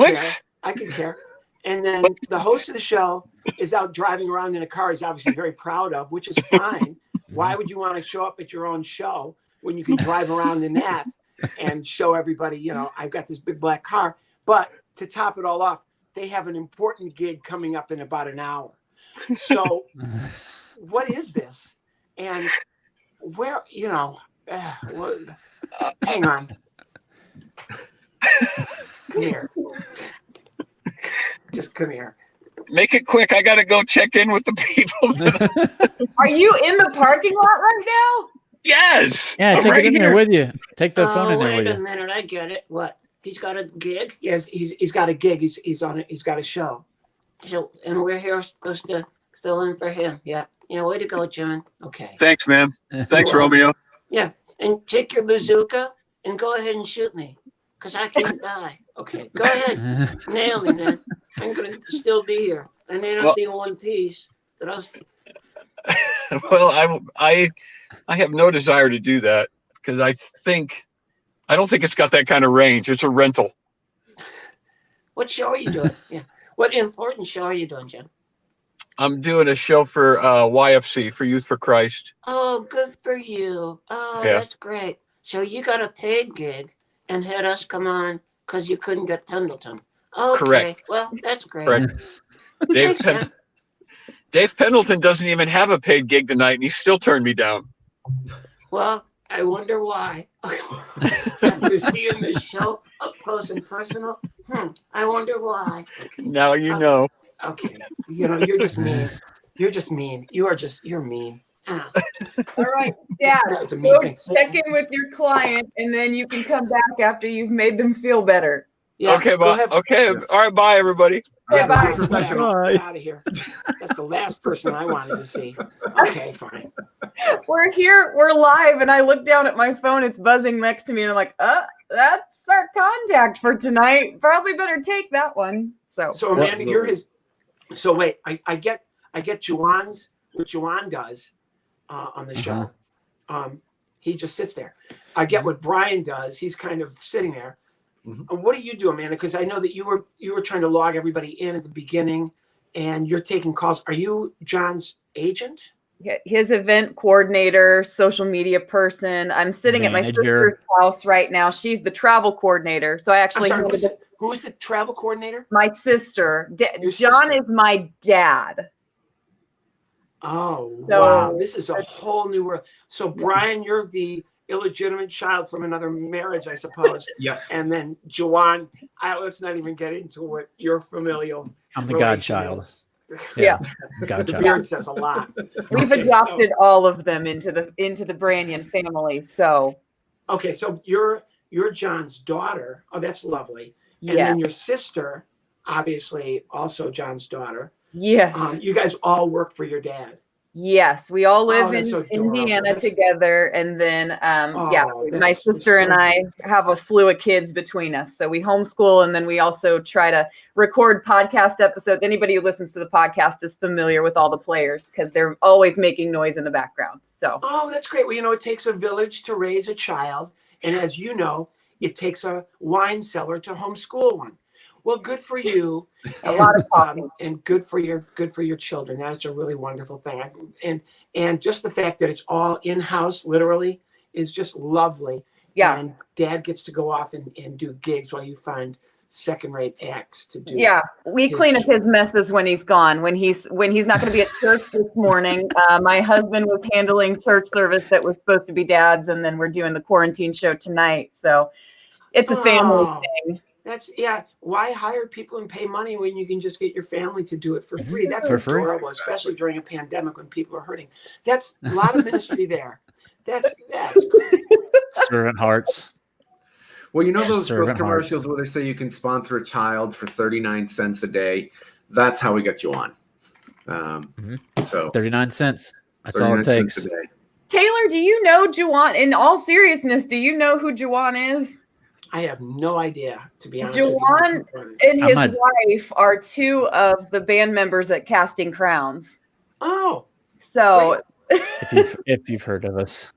care. And then the host of the show is out driving around in a car he's obviously very proud of, which is fine. Why would you want to show up at your own show when you can drive around in that and show everybody, I've got this big black car. But to top it all off, they have an important gig coming up in about an hour. So what is this? And where, hang on. Come here. Just come here. Make it quick. I got to go check in with the people. Are you in the parking lot right now? Yes. Yeah, take it in there with you. Take the phone in there with Wait a you. minute, I get it. What? He's got a gig? Yes, he's got a gig. He's on it. He's got a show. So, and we're here supposed to fill in for him. Yeah. Way to go, John. Okay. Thanks, man. Thanks, Romeo. Yeah, and take your bazooka and go ahead and shoot me, because I can't die. Okay, go ahead. Nail me, man. I'm going to still be here. I may not be one piece, but I'll... Well, I have no desire to do that, because I don't think it's got that kind of range. It's a rental. What show are you doing? Yeah. What important show are you doing, Jim? I'm doing a show for YFC, for Youth for Christ. Oh, good for you. Oh, yeah. That's great. So you got a paid gig and had us come on because you couldn't get Pendleton. Okay. Correct. Well, that's great. Correct. Dave Pendleton doesn't even have a paid gig tonight, and he still turned me down. Well, I wonder why. After seeing the show up close and personal, I wonder why. Okay. Now you know. Okay. You're just mean. You're just mean. You're mean. All right, Dad, That was a mean go thing. check in with your client, and then you can come back after you've made them feel better. Yeah, Okay, go bye. have- Okay, Yeah. all right, bye, everybody. Yeah, bye. Professional. Bye. Out of here. That's the last person I wanted to see. Okay, fine. We're here, we're live, and I look down at my phone, it's buzzing next to me, and I'm like, that's our contact for tonight. Probably better take that one. So So Amanda, you're his. So wait, I get Juwan's what Juwan does on the show. He just sits there. I get what Brian does. He's kind of sitting there. What do you do, Amanda? Because I know that you were trying to log everybody in at the beginning, and you're taking calls. Are you John's agent? his event coordinator, social media person. I'm sitting at my Manager. sister's house right now. She's the travel coordinator. So I I'm actually sorry, handed who's the travel coordinator? my sister. Your John sister. is my dad. Oh, So- wow. This is a whole new world. So, Brian, you're the illegitimate child from another marriage, I suppose. Yes. And then Juwan, let's not even get into what your familial. I'm the relation godchild. is. Yeah. The Godchild. beard says a lot. We've Okay, adopted all of them into the Branyan family. So Okay, so you're John's daughter. Oh, that's lovely. And yeah. then your sister, obviously, also John's daughter. Yes. You guys all work for your dad. Yes, we all live that's in so adorable. Indiana That's- together, and then yeah, Oh, my that's sister and so- I have a slew of kids between us. So we homeschool, and then we also try to record podcast episodes. Anybody who listens to the podcast is familiar with all the players because they're always making noise in the background. So Oh, that's great. Well, it takes a village to raise a child, and as you know, it takes a wine cellar to homeschool one. Well, good for you. A lot of talking. And good for your children. That's a really wonderful thing. And just the fact that it's all in-house, literally, is just lovely. yeah. And Dad gets to go off and do gigs while you find second-rate acts to do. Yeah, we his clean up job. his messes when he's gone. When he's not going to be at church this morning. My husband was handling church service that was supposed to be Dad's, and then we're doing the quarantine show tonight. So it's a family Oh. thing. Why hire people and pay money when you can just get your family to do it for free? That's For free. adorable, especially during a pandemic when people are hurting. That's a lot of ministry there. That's great. Servant hearts. Well, those Servant commercials where they say you can sponsor a child for 39 cents a day. That's how we get you on. So 39 cents. That's all 39 it cents takes. a day. Taylor, do you know Juwan? In all seriousness, do you know who Juwan is? I have no idea, to be honest. Juwan with you. and I'm his not- wife are two of the band members at Casting Crowns. Oh, So If you've heard of us,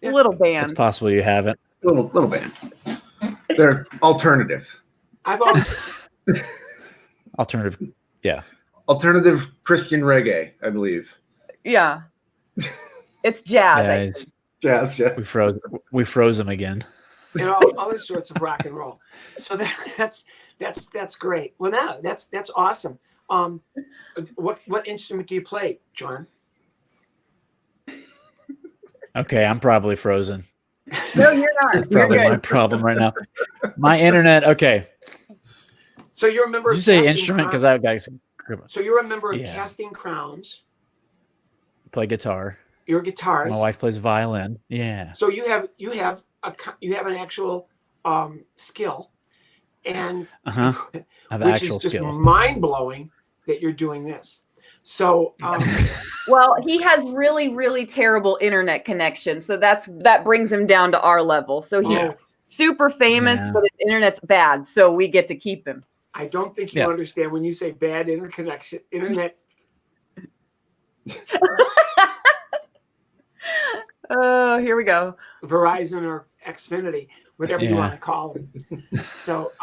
little it's band. possible you haven't. Little band. They're alternative. I've always Alternative. Yeah. Alternative Christian reggae, I believe. Yeah. It's jazz. Yeah, I it's- think. Yes, yeah. we froze him again. all other sorts of rock and roll. So that's great. Well, now that's awesome. What instrument do you play, John? Okay, I'm probably frozen. No, you're not. That's You're probably my good. problem right now. My internet. Okay. So you're a member Did of you say Casting instrument? Because Crowns? I got So you're a member of Yeah. Casting Crowns. play guitar. You're a guitarist. My wife plays violin. Yeah. So you have an actual skill, and Uh-huh. I have which actual is just skill. mind blowing that you're doing this. So Well, he has really, really terrible internet connection. So that brings him down to our level. So he's oh, super famous, Yeah. but his internet's bad. So we get to keep him. I don't think you Yeah. understand when you say bad internet. Oh, here we go. Verizon or Xfinity, whatever you Yeah. want to call them. So,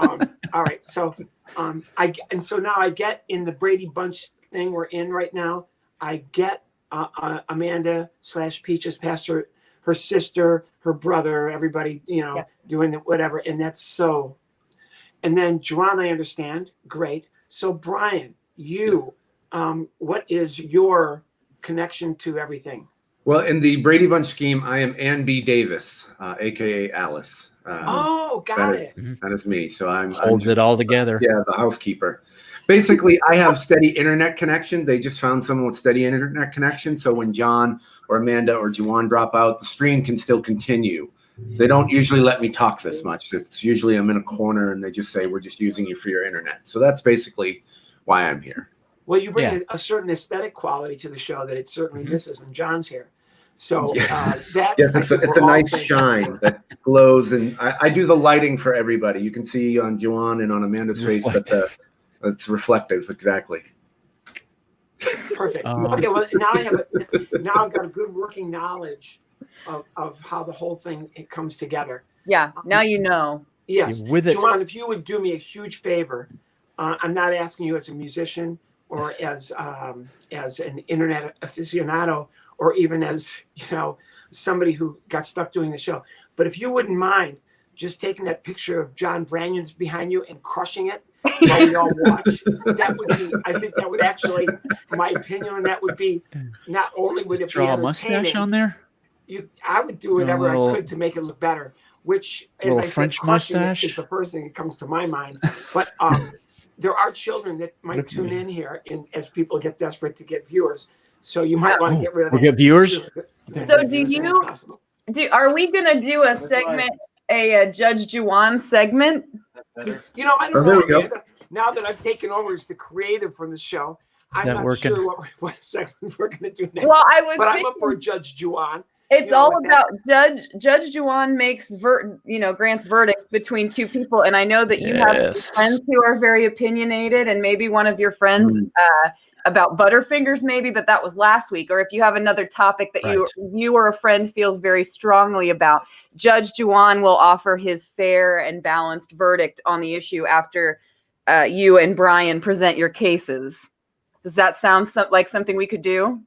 all right. So, so now I get in the Brady Bunch thing we're in right now. I get Amanda / Peaches past her sister, her brother, everybody, Yeah. doing whatever, and that's so. And then Juwan, I understand, great. So Brian, you, what is your connection to everything? Well, in the Brady Bunch scheme, I am Ann B. Davis, a.k.a. Alice. Oh, got That it. is me. So I'm Holds just- it all together. Yeah, the housekeeper. Basically, I have steady internet connection. They just found someone with steady internet connection. So when John or Amanda or Juwan drop out, the stream can still continue. They don't usually let me talk this much. It's usually I'm in a corner and they just say, we're just using you for your internet. So that's basically why I'm here. Well, you bring a certain aesthetic quality to the show that it certainly misses when John's here. So that yes, it's a nice shine that glows, and I do the lighting for everybody. You can see on Juwan and on Amanda's face that it's reflective. Exactly. Perfect. Okay, well now I've got a good working knowledge of how the whole thing comes together. Yeah, now you know. Yes, with it. Juwan, if you would do me a huge favor, I'm not asking you as a musician or as an internet aficionado, or even as, somebody who got stuck doing the show. But if you wouldn't mind just taking that picture of John Branyon's behind you and crushing it while we all watch, I think that would actually, my opinion on that would be, not only would it Draw be a mustache on entertaining, there. I would do whatever I could to make it look better, which, as I said, French crushing it mustache is the first thing that comes to my mind. But there are children that might tune in here as people get desperate to get viewers. So you might want to get rid of that. We'll get viewers. So are we gonna do a segment, a Judge Juwan segment? I don't know, Amanda. Now that I've taken over as the creative from the show, I'm not sure what segment we're gonna do next. Well, but I'm up for a Judge Juwan. It's all about Judge Juwan makes grants verdicts between two people, and I know that you have friends who are very opinionated, and maybe one of your friends about Butterfingers, maybe, but that was last week. Or if you have another topic that you or a friend feels very strongly about, Judge Juwan will offer his fair and balanced verdict on the issue after you and Brian present your cases. Does that sound like something we could do?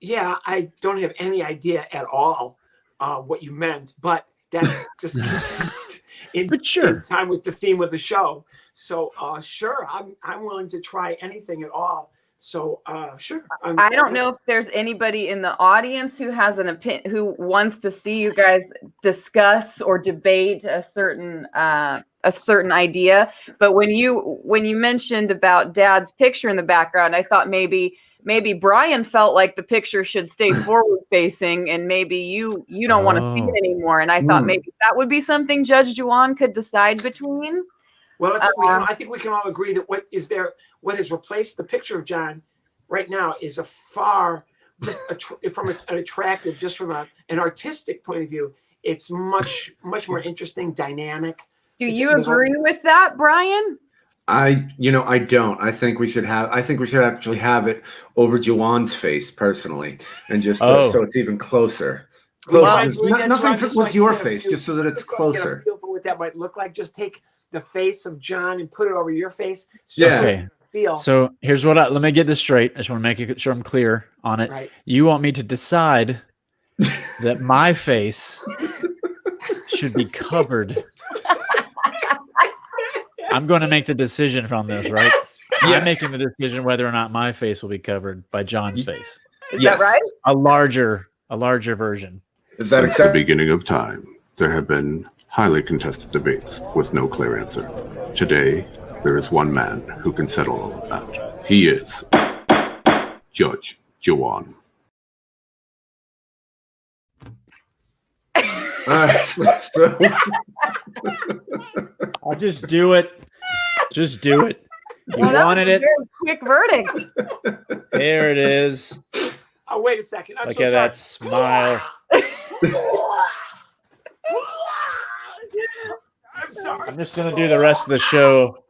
Yeah, I don't have any idea at all what you meant, but that just keeps in time with the theme of the show. So sure, I'm willing to try anything at all. So sure. I don't know if there's anybody in the audience who has an opinion, who wants to see you guys discuss or debate a certain idea. But when you mentioned about Dad's picture in the background, I thought maybe Brian felt like the picture should stay forward facing, and maybe you don't want to see it anymore. And I thought maybe that would be something Judge Juwan could decide between. Well, I think we can all agree that what has replaced the picture of John right now is from an attractive, just from an artistic point of view, it's much more interesting, dynamic. Do you agree with that, Brian? I don't. I think we should actually have it over Juwan's face personally, and just so it's even closer. Nothing with your face, just so that it's closer. Feel for what that might look like. Just take the face of John and put it over your face. Okay. So here's let me get this straight. I just want to make sure I'm clear on it. Right. You want me to decide that my face should be covered. I'm going to make the decision from this, right? I'm making the decision whether or not my face will be covered by John's face. Is that right? A larger version. Is that Since the beginning of time, there have been highly contested debates with no clear answer. Today, there is one man who can settle all of that. He is Judge Juwan. I'll just do it. Just do it. You wanted it. Very quick verdict. There it is. Oh, wait a second. Look at that smile. I'm sorry. I'm just going to do the rest of the show.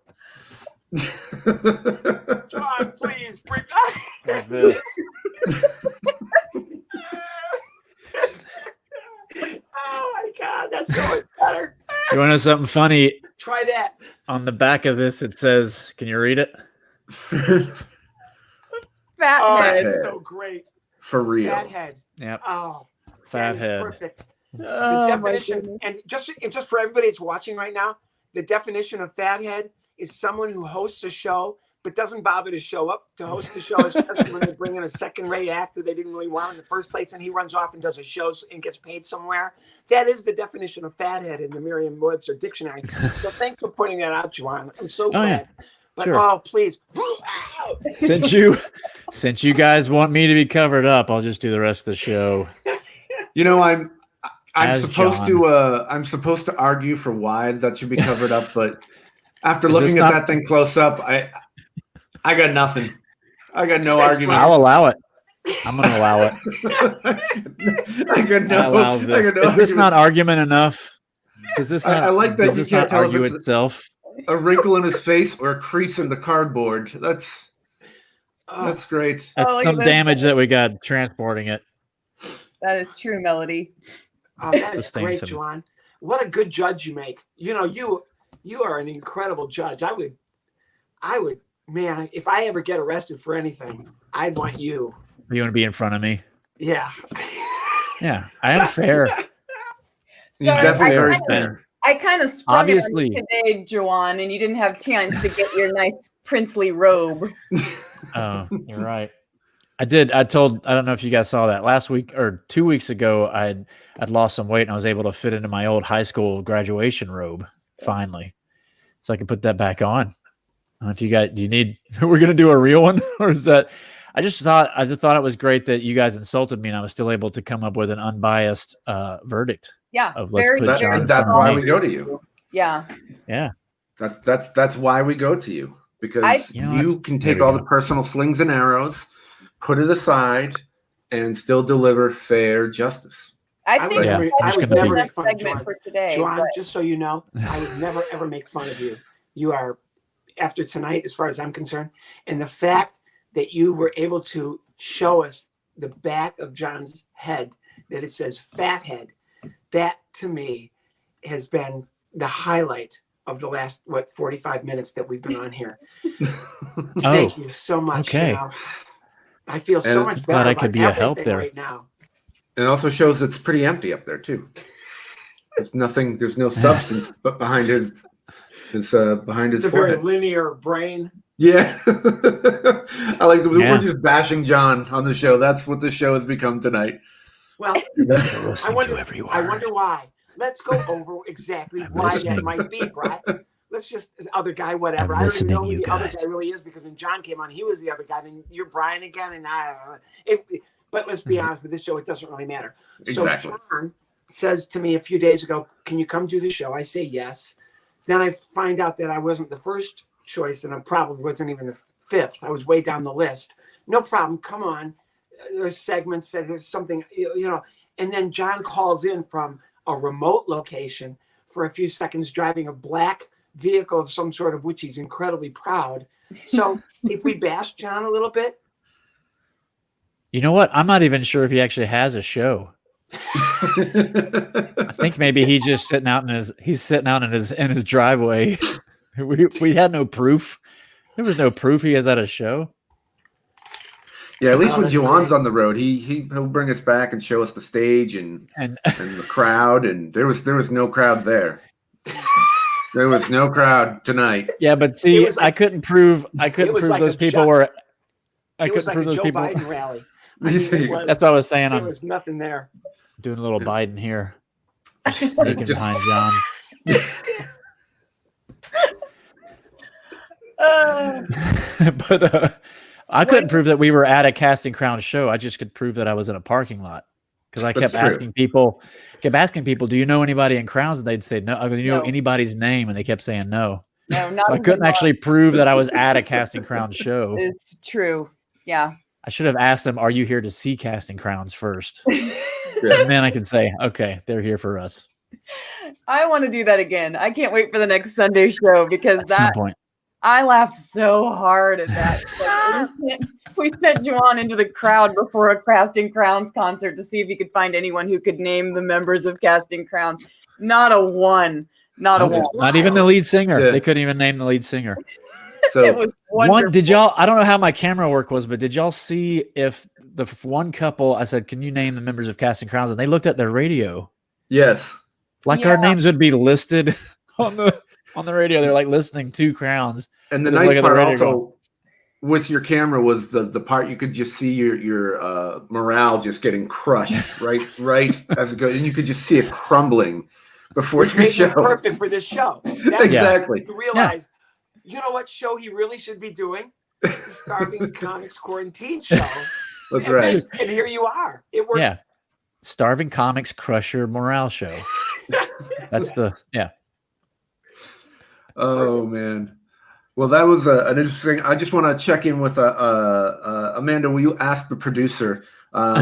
John, please bring Like this. Oh my God, that's so much better. You want to know something funny? Try that. On the back of this, it says, can you read it? Fathead. That's so great. For real. Fathead. Yep. Oh, Fathead. perfect. The definition, and just for everybody that's watching right now, the definition of fathead is someone who hosts a show but doesn't bother to show up to host the show, especially when they bring in a second-rate actor they didn't really want in the first place, and he runs off and does a show and gets paid somewhere. That is the definition of fathead in the Merriam-Webster dictionary. So thanks for pointing that out, Juwan. I'm so glad. Yeah. But Sure. oh, please. Since you guys want me to be covered up, I'll just do the rest of the show. You know, I'm As supposed John. to argue for why that should be covered up, but after Is this looking at not- that thing close up, I got nothing. I got no Thanks, argument. I'll allow it. I'm going to allow it. I got no. I allow this. I got no Is this not argument. argument enough? Does this not? I like that Does you this can't not tell if argue it's itself? a wrinkle in his face or a crease in the cardboard? That's great. That's look some at this. damage that we got transporting it. That is true, Melody. Oh, that is Sustain great, some- Juan. What a good judge you make. You know, you are an incredible judge. I would, man, if I ever get arrested for anything, I'd want you. You want to be in front of me? Yeah. Yeah, I am fair. He's Sorry, definitely very I kinda- fair. I kind of sprung Obviously. it on you today, Juwan, and you didn't have chance to get your nice princely robe. Oh, you're right. I did. I don't know if you guys saw that last week or 2 weeks ago. I'd lost some weight and I was able to fit into my old high school graduation robe finally, so I can put that back on. I don't know if you guys, do you need? We're gonna do a real one, or is that? I just thought it was great that you guys insulted me and I was still able to come up with an unbiased verdict. Yeah, Of let's very, put That- John very in that's front of why me. we go to you. Yeah, Yeah, That's why we go to you, because You know what? you can There take we all go. the personal slings and arrows, put it aside, and still deliver fair justice. I I think would Yeah, never, I'm I just would gonna never be- make fun of segment Juan. for today. Juan, but- just so you know, I would never ever make fun of you. You are, after tonight, as far as I'm concerned, and the fact that you were able to show us the back of John's head, that it says fat head, that to me has been the highlight of the last 45 minutes that we've been on here. Thank you so much. okay. You know, I feel so And much glad better I could about be a help everything there. right now. And it also shows it's pretty empty up there too. There's nothing. There's no substance, but behind his It's a very forehead. linear brain. Yeah, I like that. Yeah. We're just bashing John on the show. That's what the show has become tonight. Well, listening I wonder, to every I word. wonder why. Let's go over exactly I'm why that listening. might be, Brian. Let's just, other guy, whatever. I'm I don't even listening, know who you the other guys. guy really is, because when John came on, he was the other guy. Then you're Brian again, and but let's be honest with this show, it doesn't really matter. Exactly. So John says to me a few days ago, "Can you come do the show?" I say yes. Then I find out that I wasn't the first choice, and I probably wasn't even the fifth. I was way down the list. No problem. Come on. There's segments that there's something, you know. And then John calls in from a remote location for a few seconds, driving a black vehicle of some sort of which he's incredibly proud. So if we bash John a little bit, You know what? I'm not even sure if he actually has a show. I think maybe he's just sitting out in his driveway. we had no proof. There was no proof he has at a show. Yeah, at least Oh, when that's Juwan's great. on the road, he'll bring us back and show us the stage and And the crowd, and there was no crowd there. There was no crowd tonight. yeah, but see, It was like- I couldn't prove it was those like a people shot. were. I it was couldn't like prove a those Joe people. Biden rally. I mean, it was, That's what I was saying. there I'm was nothing there. doing a little Yeah. Biden here, sneaking Just- behind John. But I couldn't prove that we were at a Casting Crown show. I just could prove that I was in a parking lot because I That's kept true. asking people, "Do you know anybody in Crowns?" And they'd say, "No." I go, "Do you know No. anybody's name?" And they kept saying no. No, not So I even couldn't one. actually prove that I was at a Casting Crowns show. It's true. Yeah. I should have asked them, "Are you here to see Casting Crowns first?" Yeah. And then I can say, "Okay, they're here for us." I want to do that again. I can't wait for the next Sunday show because At some point. I laughed so hard at that. Like, we sent Juwan into the crowd before a Casting Crowns concert to see if he could find anyone who could name the members of Casting Crowns. Not a one. Not a Nope, one. not even the lead singer. Yeah. They couldn't even name the lead singer. It So was One, wonderful. did y'all? I don't know how my camera work was, but did y'all see if the one couple? I said, "Can you name the members of Casting Crowns?" And they looked at their radio, yes, like Yeah. our names would be listed on the radio. They're like listening to Crowns. and the Look nice at the part radio also with your camera was the part you could just see your morale just getting crushed right as it goes, and you could just see it crumbling before Which your makes show. it perfect for this show. That's Exactly. You realize You know what show he really should be doing? The Starving Comics Quarantine Show. That's right. And here you are. It worked. Yeah. Starving Comics Crusher Morale Show. That's yeah. Oh man. Well, that was an interesting. I just want to check in with Amanda. Will you ask the producer?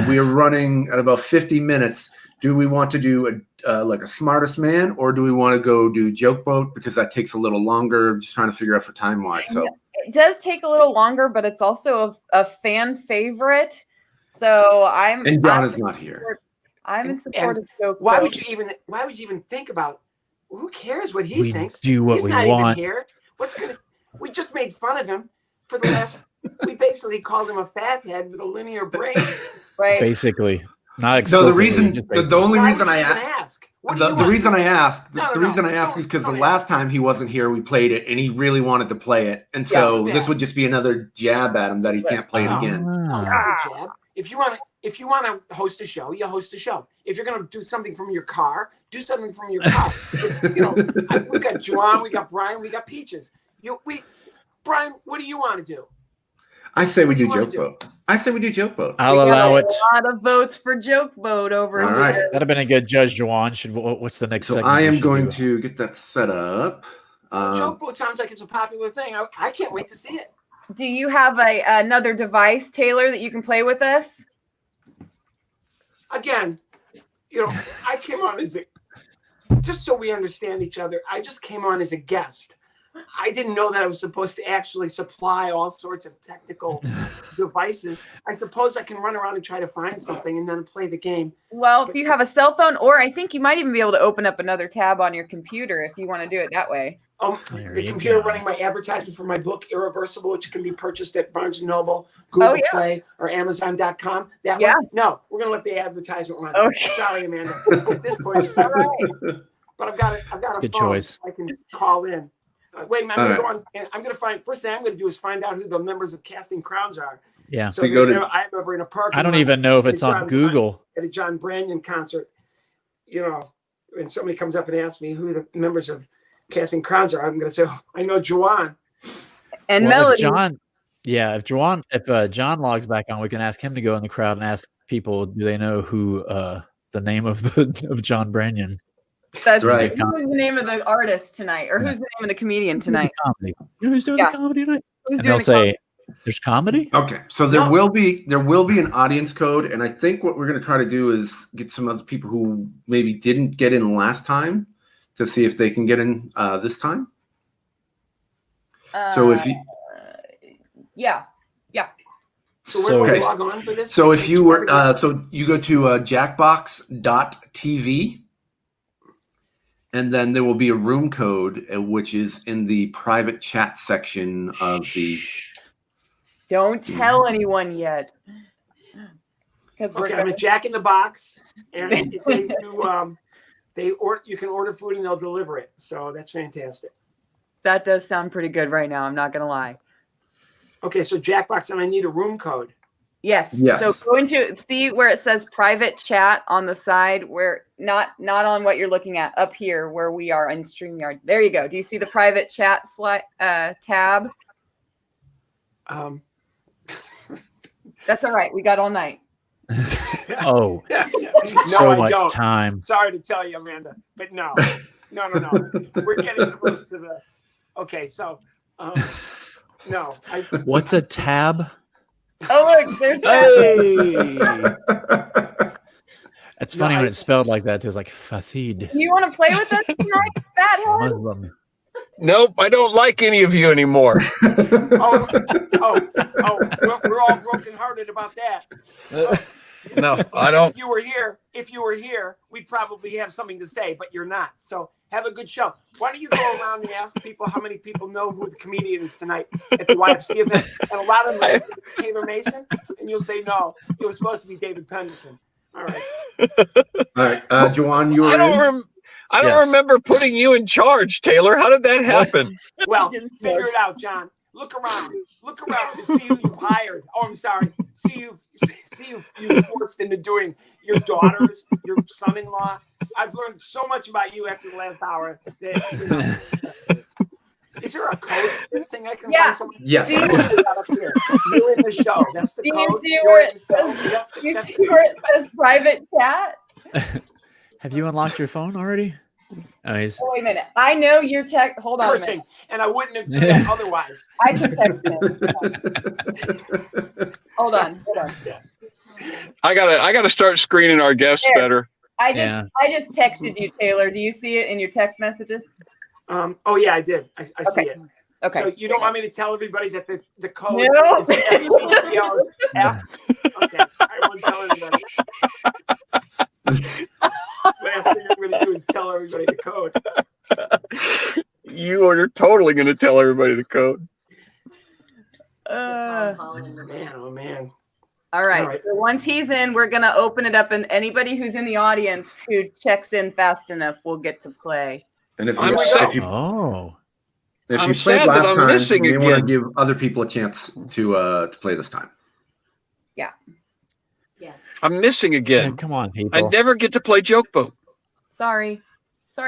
We are running at about 50 minutes. Do we want to do like a smartest man, or do we want to go do Joke Boat, because that takes a little longer? Just trying to figure out for time wise. So it does take a little longer, but it's also a fan favorite. So and John is not here. I'm in support of Joke Why Boat. would you even think about? Who cares what he We thinks? do what He's we not want. Even here. We just made fun of him for the last. We basically called him a fathead with a linear brain. Right. Basically. Not So explicitly. the only Why reason would I you even asked. What do you The want? reason I asked, No, the no, reason no. I asked is because the Don't last time he wasn't here, we played it, and he really wanted to play it, and so Yeah. this would just be another jab at him that he can't play it Oh. again. No, it's not a jab. If you want to host a show, you host a show. If you're going to do something from your car, do something from your car. We got Juan, we got Brian, we got Peaches. Brian, what do you want to do? I say we do What do you Joke wanna Boat. I say we do Joke Boat. I'll We got allow it. a lot of votes for Joke Boat over All here. right. That'd have been a good judge, Juwan. What's the next So segment? I we am should going do? to get that set up. Joke Boat sounds like it's a popular thing. I can't wait to see it. Do you have another device, Taylor, that you can play with us? Again, I came on just so we understand each other, I just came on as a guest. I didn't know that I was supposed to actually supply all sorts of technical devices. I suppose I can run around and try to find something and then play the game. Well, if you have a cell phone, or I think you might even be able to open up another tab on your computer if you want to do it that way. There The you computer go. running my advertisement for my book, Irreversible, which can be purchased at Barnes & Noble, Google yeah. Play, or Amazon.com. That Yeah. one? No, we're going to let the advertisement run. Okay. Sorry, Amanda. At this point, All right. but I've got a good phone choice. I can call in. Wait a minute, All I'm going to go on, and I'm going to find, first thing I'm going to do is find out who the members of Casting Crowns are. Yeah. So So you go to- I'm over in a park. I don't even know if it's on John's Google. at a John Branyan concert, and somebody comes up and asks me who the members of Casting Crowns are, I'm going to say, I know Juwan. And Well, Melody. if John logs back on, we can ask him to go in the crowd and ask people, do they know who the name of John Branyan? That's right. Who's the name of the artist tonight, or who's the name of the comedian tonight? Comedy. You know who's doing Yeah. the comedy tonight? Who's And doing they'll the say, "There's comedy." Okay, so there No. will be an audience code, and I think what we're going to try to do is get some other people who maybe didn't get in last time to see if they can get in this time. So if you yeah. So where So- do I Okay. log on for this? So if you were, Everybody- so you go to jackbox.tv, and then there will be a room code, which is in the private chat section of the. Don't tell anyone yet. Because we're Okay, I'm gonna, at Jack in the Box, and if they do, you can order food and they'll deliver it. So that's fantastic. that does sound pretty good right now. I'm not gonna lie. Okay, so Jackbox, and I need a room code. Yes. Yes. So go into see where it says private chat on the side, where not on what you're looking at, up here where we are in StreamYard. There you go. Do you see the private chat tab? That's all right. We got all night. Oh, No, so I much don't. time. Sorry to tell you, Amanda, but no. We're getting close to the. Okay, so no, What's a tab? Oh look, there's Hey, it's funny No, when I- it's spelled like that. There's like Fathid. You want to play with us tonight, fathead? Muslim. Nope, I don't like any of you anymore. oh, we're all brokenhearted about that. No, I don't. If you were here, we'd probably have something to say, but you're not. So have a good show. Why don't you go around and ask people how many people know who the comedian is tonight at the YFC event? And a lot of them are Taylor Mason, and you'll say no. It was supposed to be David Pendleton. All right. All right, Juwan, you were I don't. in? I don't Yes. remember putting you in charge, Taylor. How did that happen? Well, figure it out, John. Look around and see who you've hired. Oh, I'm sorry. See you forced into doing your daughters, your son-in-law. I've learned so much about you after the last hour. That, Is there a code for this thing I can Yeah. find someone? Yes. See? Up here. You in the show. That's the Do you code. see You're where in it the show. says- That's the, You that's see where it says private chat? Have you unlocked your phone already? Oh, he's Oh, wait a minute. I know your tech. Hold on a cursing, minute. and I wouldn't have done it otherwise. I can text him. Hold on. I gotta start screening our guests There. better. I Yeah. just texted you, Taylor. Do you see it in your text messages? Oh yeah, I did. I see Okay. it. Okay. So you don't want me to tell everybody that the code No. is SCTLF? Okay, I won't tell everybody. Last thing I'm going to do is tell everybody the code. You are totally gonna tell everybody the code. Man, oh man. All right. All right. So once he's in, we're gonna open it up, and anybody who's in the audience who checks in fast enough will get to play. And if I'm you, sad- if you, oh. if I'm you played sad that last I'm time, missing you want to again. give other people a chance to play this time. I'm missing Yeah, again. come on, people. I never get to play Joke Boat. Sorry,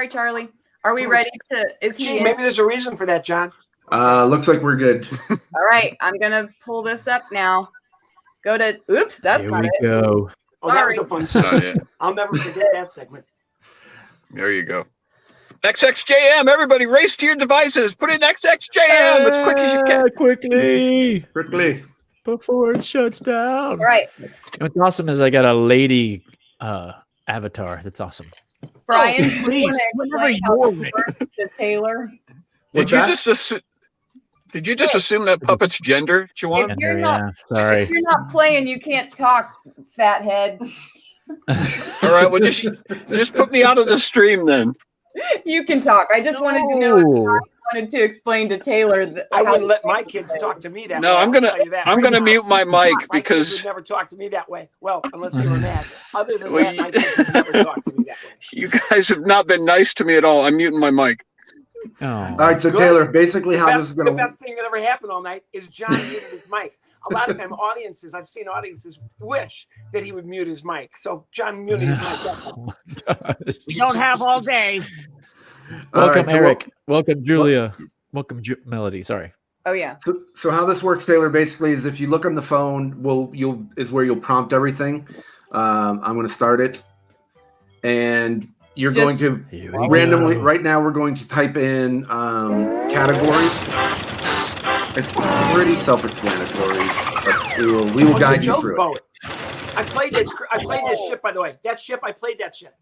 Charlie. Are we ready to? Is he? Gee, in? maybe there's a reason for that, John. Looks like we're good. All right. I'm gonna pull this up now. Go to. Oops, that's Here not we it. go. Oh, that was a Sorry. fun Oh, segment. yeah. I'll never forget that segment. There you go. XXJM, everybody race to your devices. Put in XXJM as quick as you can. Quickly, Quickly. before it shuts down. All right, What's awesome is I got a lady avatar. That's awesome. Brian. Oh, do you please, wanna whenever explain how you're this works to Taylor? What's Did you that? just assume that puppet's gender, Juwan? If you're Gender, not- yeah, sorry. If you're not playing, you can't talk, fathead. All right, well just put me out of the stream then. You can talk. I just wanted to know if No. I wanted to explain to Taylor that I wouldn't let my kids talk to me that No, way. I'm I'll gonna tell you that I'm right gonna now. mute my mic My kids would because never talk to me that way. Well, unless they were mad. Other than Well, that, my kids would never talk to me that way. you guys have not been nice to me at all. I'm muting my mic. Oh. All right, so Good. Taylor, basically how this is The going to best thing that ever happened all night is John muted his mic. A lot of time, I've seen audiences wish that he would mute his mic. So John muted his mic. Oh my gosh. We don't have all day. Welcome, so Eric. Welcome, Julia. Welcome, Melody. Sorry. Oh yeah. So how this works, Taylor, basically is if you look on the phone, is where you'll prompt everything. I'm going to start it, and you're Just- going to Here we randomly. go. Right now, we're going to type in categories. It's pretty self-explanatory, but we will What's a guide you joke through it. boat? I played this ship, by the way. I played that ship.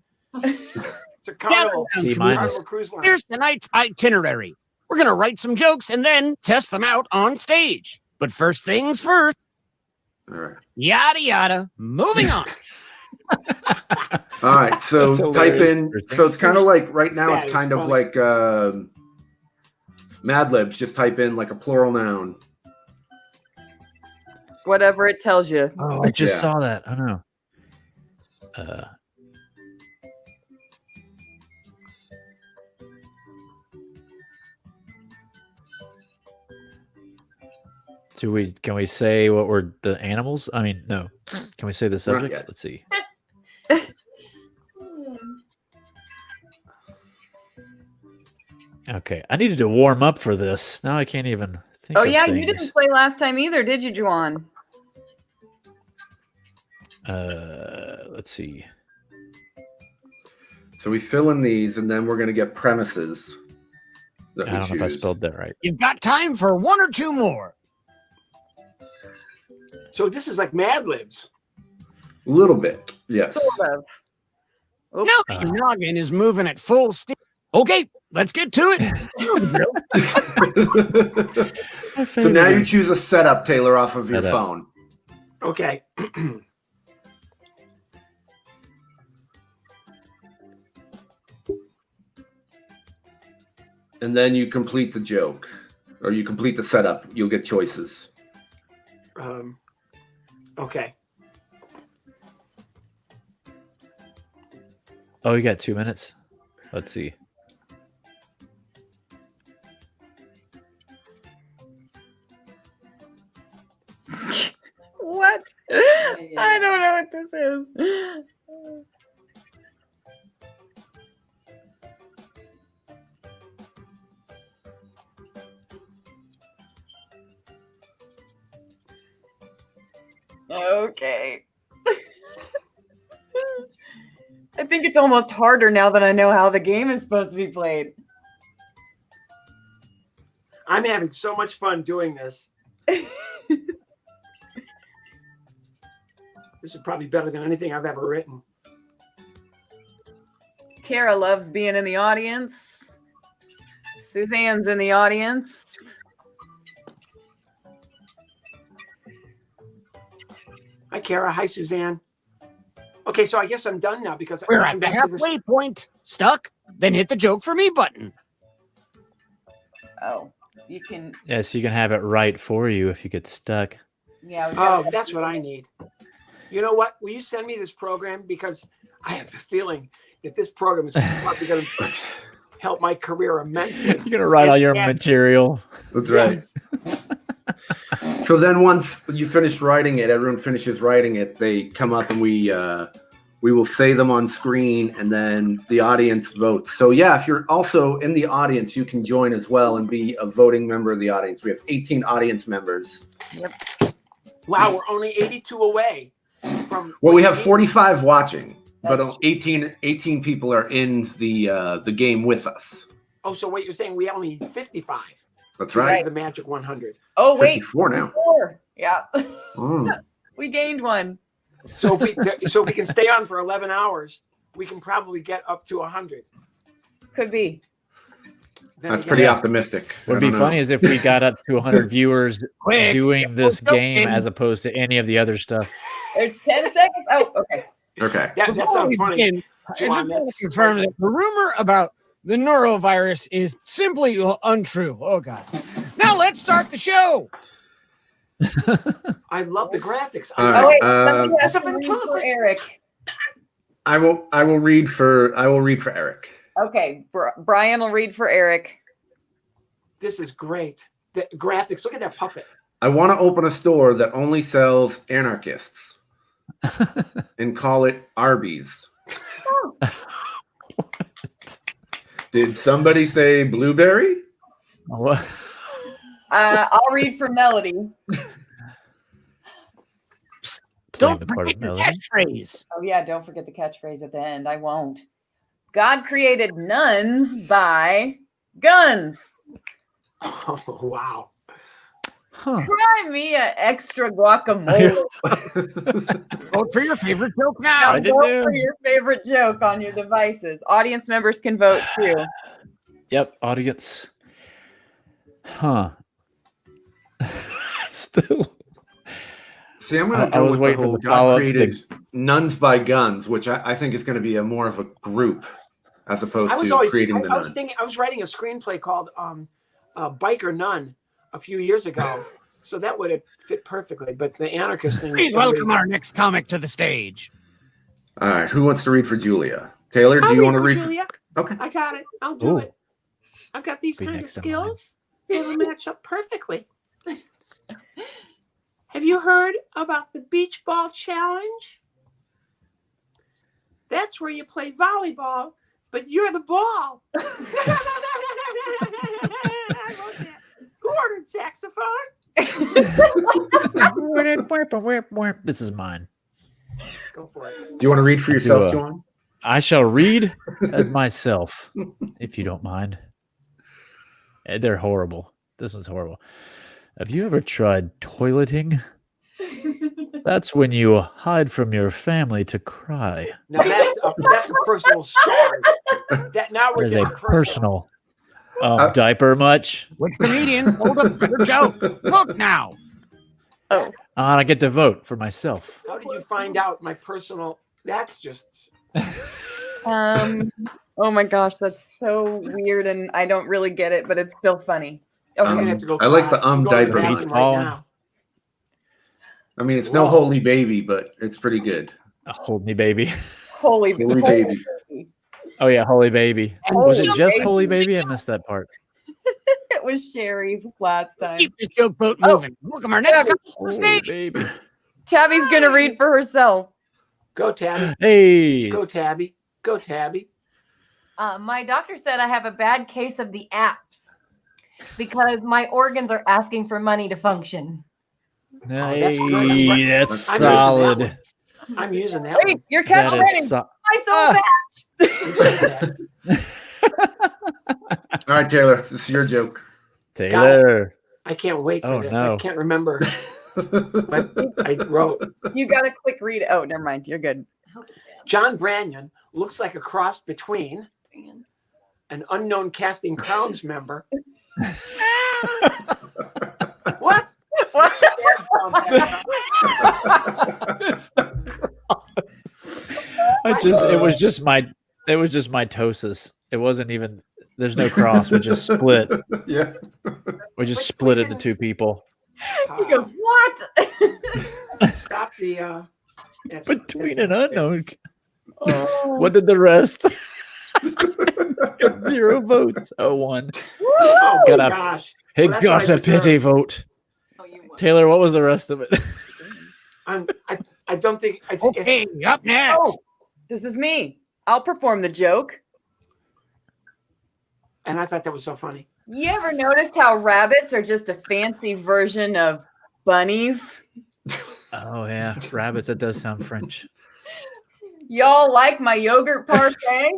It's a carnival. C Gather minus. Carnival cruise line. Here's tonight's itinerary. We're going to write some jokes and then test them out on stage. But first things first, All right. yada yada. Moving on. All right. So That's type hilarious. in. So it's kind of like right now. That It's is kind of funny. like Mad-Libs. Just type in like a plural noun. Whatever it tells you. Oh, I just Yeah. saw that. I don't know. Can we say what were the animals? I mean, no. Can we say the subjects? yet. Let's see. Okay, I needed to warm up for this. Now I can't even think. Oh of yeah, you things. didn't play last time either, did you, Juan? Let's see. So we fill in these, and then we're going to get premises. I don't know if I spelled that right. You've got time for one or two more. So this is like Mad-Libs. A little bit, yes. Sort of. Oops. Now that your noggin is moving at full steam. Okay, let's get to it. So now you choose a setup, Taylor, off of your Setup. phone. Okay. And then you complete the joke, or you complete the setup. You'll get choices. Okay. Oh, you got 2 minutes. Let's see. What? I don't know what this is. Okay. I think it's almost harder now that I know how the game is supposed to be played. I'm having so much fun doing this. This is probably better than anything I've ever written. Kara loves being in the audience. Suzanne's in the audience. Hi, Kara. Hi, Suzanne. Okay, so I guess I'm done now because We're I'm at the back to this. halfway point. Stuck? Then hit the joke for me button. Oh, you can. Yeah, so you can have it right for you if you get stuck. Yeah. Oh, that's what I need. You know what? Will you send me this program? Because I have a feeling that this program is probably going to help my career immensely. You're gonna write all your And- material. That's right. Yes. So then once you finish writing it, everyone finishes writing it, they come up and we will say them on screen and then the audience votes. So yeah, if you're also in the audience, you can join as well and be a voting member of the audience. We have 18 audience members. Wow, we're only 82 away from. Well, we have 45 watching, but That's- 18 people are in the game with us. Oh, so wait, you're saying we only need 55 That's to right. the magic 100. Oh wait, 54 now. 4. Yeah, Mm. we gained one. So if we can stay on for 11 hours, we can probably get up to 100. Could be. Then That's again- pretty optimistic. What would I be don't know. funny is if we got up to 100 viewers Quick. doing this Don't game get- as opposed to any of the other stuff. There's 10 seconds. Oh, okay. Okay. That's Before not we funny. begin, I just Juan, want to that's- confirm that the rumor about the norovirus is simply untrue. Oh, God. Now let's start the show. I love the graphics. All Oh right. wait, somebody has That's to a read ventriloquist. for Eric. I will read for Eric. Okay, Brian will read for Eric. This is great. The graphics. Look at that puppet. I want to open a store that only sells anarchists and call it Arby's. Did somebody say blueberry? What? I'll read for Melody. Playing Don't the part of forget your Melody. catchphrase. Oh yeah, don't forget the catchphrase at the end. I won't. God created nuns by guns. Oh, wow. Huh. Cry me a extra guacamole. Vote for your favorite joke now. I did Vote know. for your favorite joke on your devices. Audience members can vote too. Yep, audience. Huh. Still. See, I'm going to I go was with the waiting for whole the God follow-up to created nuns by guns, which I think is going to be a more of a group as opposed I was to always. creating the I was nun. thinking. I was writing a screenplay called "Biker Nun" a few years ago, so that would have fit perfectly. But the anarchist thing. Please welcome our next comic to the stage. All right, who wants to read for Julia? Taylor, do I'll you want to for read? Julia. Okay. I got it. I'll do Ooh. it. I've got these Be kind of next in line. skills. It'll match up perfectly. Have you heard about the beach ball challenge? That's where you play volleyball, but you're the ball. Who ordered saxophone? This is mine. Go for it. Do you want to read for yourself, Do, John? I shall read myself, if you don't mind. They're horrible. This one's horrible. Have you ever tried toileting? That's when you hide from your family to cry. Now that's a personal story. That now we're There's a getting personal diaper much. Which comedian told a better joke? Vote now. Oh, I get to vote for myself. How did you find out my personal? That's just. oh my gosh, that's so weird, and I don't really get it, but it's still funny. Okay. I'm gonna have to go. I like cry. the I'm going to diaper. bathroom Ball. right now. I mean, it's no Whoa. holy baby, but it's pretty good. Hold me, baby. Holy Holy baby. Oh yeah, holy baby. And Was it Holy just Baby. holy baby? I missed that part. It was Sherry's last time. Keep this joke boat moving. Welcome our next comic to the Holy stage. baby. Tabby's gonna read for herself. Go Tabby. Hey. Go Tabby. Go Tabby. My doctor said I have a bad case of the apps because my organs are asking for money to function. that's good. Hey, that's I'm using that solid. one. I'm using that Wait, one. your catch That ready. is so- I saw that. Who said that? All right, Taylor, this is your joke. Taylor. I can't wait for Oh, this. no. I can't remember what I wrote. You got to click read. Oh, never mind. You're good. John Branyan looks like a cross between an unknown Casting Crowns member. What? What? It was just mitosis. It wasn't even. There's no cross. We just split. Yeah. We just Which split we into didn't- two people You go, what? Stop the between an unknown. Oh. What did the rest? Got 0 votes. Oh, 1. Oh Got my a- gosh. Hey, Well, that's what I got a deserve. pity vote. Taylor, what was the rest of it? I don't think Okay, up next. Oh, this is me. I'll perform the joke. and I thought that was so funny. You ever noticed how rabbits are just a fancy version of bunnies? Oh yeah, rabbits. That does sound French. Y'all like my yogurt parfait?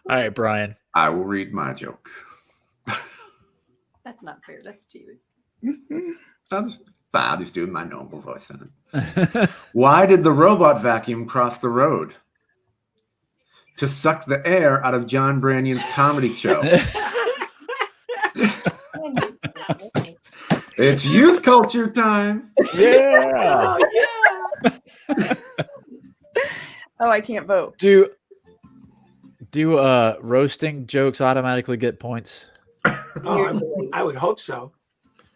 All right, Brian. I will read my joke. That's not fair. That's cheating. I'll just do my normal voice in it. Why did the robot vacuum cross the road? To suck the air out of John Branyan's comedy show. It's youth culture time. Yeah. Oh, I can't vote. Do roasting jokes automatically get points? I would hope so,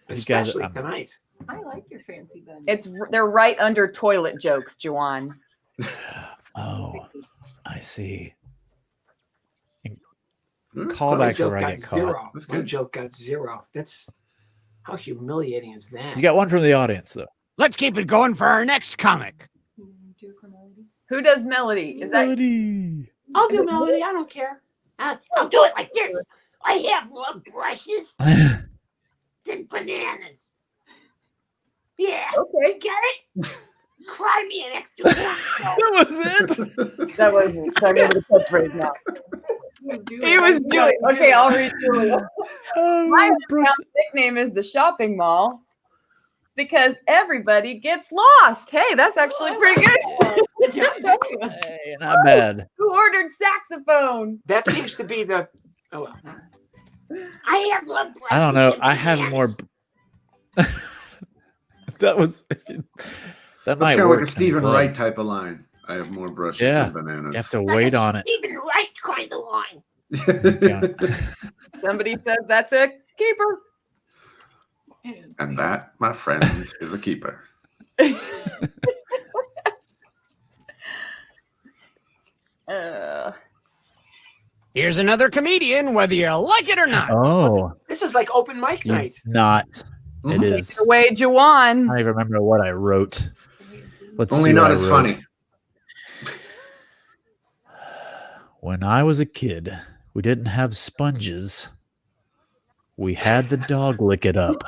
You guys- especially tonight. I like your fancy bunny. They're right under toilet jokes, Juwan. Oh, I see. My Callbacks joke where I got get caught. 0. That's My good. joke got 0. That's how humiliating is that? You got one from the audience though. Let's keep it going for our next comic. Who does melody? Is that Melody. I'll do melody. I don't care. I'll do it like this. I have more brushes than bananas. Yeah, okay? get it? Cry me an extra one. That was it. That was I remember the catchphrase now. He was Julie. Okay, I'll read Julia. My nickname is the shopping mall because everybody gets lost. Hey, that's actually pretty good. Hey, not bad. Who ordered saxophone? That seems to be the. Oh well. I have more brushes. I don't know. than I have more. bananas. That was. That That's might kind of work. like a in Stephen club. Wright type of line. I have more brushes Yeah. than bananas. You have to It's like wait a on it. Stephen Wright kind of line. Yeah. Somebody says that's a keeper. And that, my friends, is a keeper. Here's another comedian, whether you like it or not. Oh, This is like open mic you night. not. Mhm. It Take is. it away, Juwan. I don't even remember what I wrote. Let's Only see what not I as wrote. funny. When I was a kid, we didn't have sponges. We had the dog lick it up.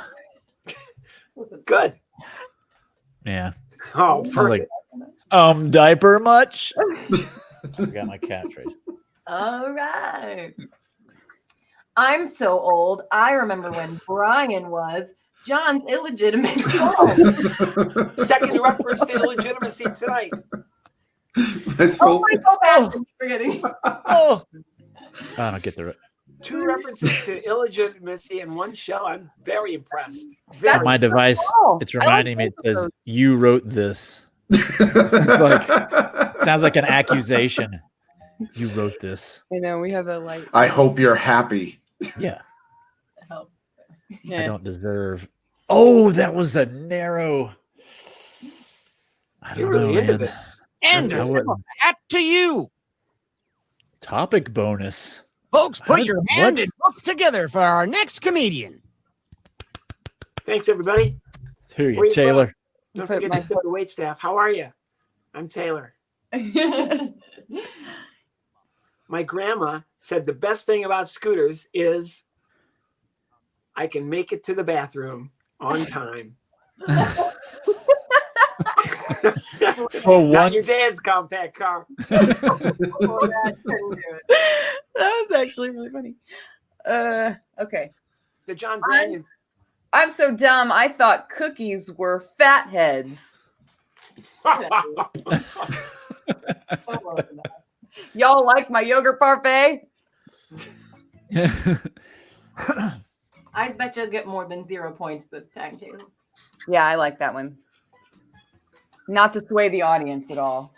Good. Yeah. Oh, Sounds like perfect. diaper much? I got my catchphrase. All right. I'm so old. I remember when Brian was John's illegitimate son. Second reference to illegitimacy tonight. Oh, my God. Forgetting. Oh, I don't get the. 2 references to illegitimacy in one show. I'm very impressed. Very. On my device, Oh, it's I don't reminding me. It think says so. you wrote this. Sounds like an accusation. You wrote this. I know we have a light. I hope you're happy. Yeah. I Yeah. don't deserve. Oh, that was a narrow. I You're don't know, really into man. this. And I wouldn't. hat to you. Topic bonus. Folks, put How- your hand what? and book together for our next comedian. Thanks, everybody. Here Where you, you Taylor. Don't Put forget my to tip the wait staff. How are you? I'm Taylor. My grandma said the best thing about scooters is I can make it to the bathroom on time. For Not your once. dad's compact car. That was actually really funny. Okay. The John Branyan. I'm so dumb. I thought cookies were fatheads. Y'all like my yogurt parfait? I bet you'll get more than 0 points this time, too. Yeah, I like that one. Not to sway the audience at all.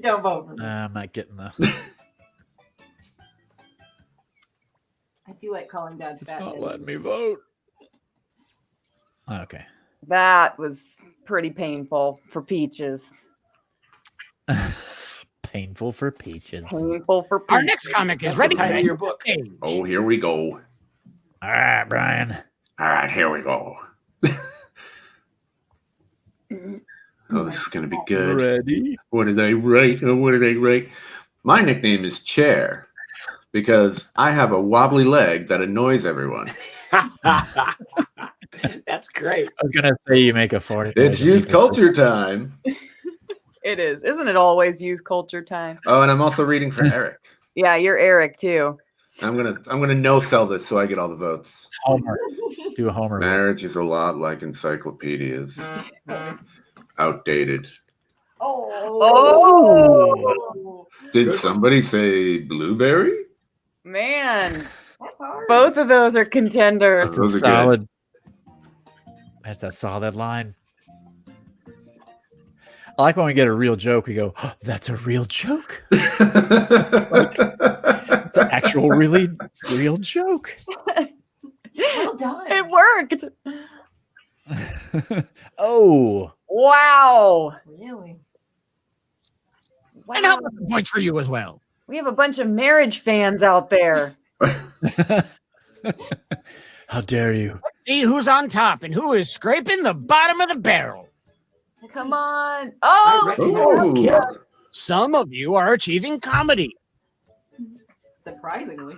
Don't vote for me. I'm not getting the. I do like calling Dad It's fat. not letting me vote. Okay. That was pretty painful for Peaches. Painful for Peaches. Painful for Peaches. Our next comic is That's ready. the title of your book. Oh, here we go. All right, Brian. All right, here we go. Oh, this is going to be good. Ready? What did I write? Oh, what did I write? My nickname is Chair because I have a wobbly leg that annoys everyone. That's great. I was gonna say you make a 40. It's youth culture time. It is. Isn't it always youth culture time? Oh, and I'm also reading for Eric. Yeah, you're Eric too. I'm gonna no sell this so I get all the votes. Homer. Do a Homer. Marriage is a lot like encyclopedias. Outdated. Oh, Did somebody say blueberry? man. That's hard. Both of those are contenders. Those are Solid. That's a solid line. I like when we get a real joke. We go, oh, "That's a real joke. good. It's an actual, really real joke." Well done. It worked. Oh, Wow. Really? And how about some points for you as well? We have a bunch of marriage fans out there. how dare you? See who's on top and who is scraping the bottom of the barrel. Come on. I Oh, recognize Ooh. Kid. Some of you are achieving comedy. Surprisingly.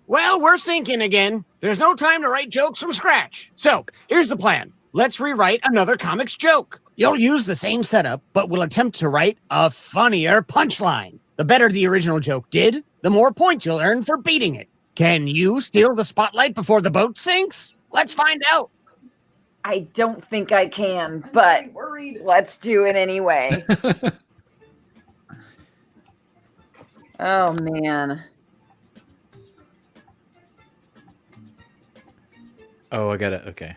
Well, we're sinking again. There's no time to write jokes from scratch. So here's the plan. Let's rewrite another comic's joke. You'll use the same setup, but we'll attempt to write a funnier punchline. The better the original joke did, the more points you'll earn for beating it. Can you steal the spotlight before the boat sinks? Let's find out. I don't think I can, but Worried. let's do it anyway. Oh, man. Oh, I got it. Okay.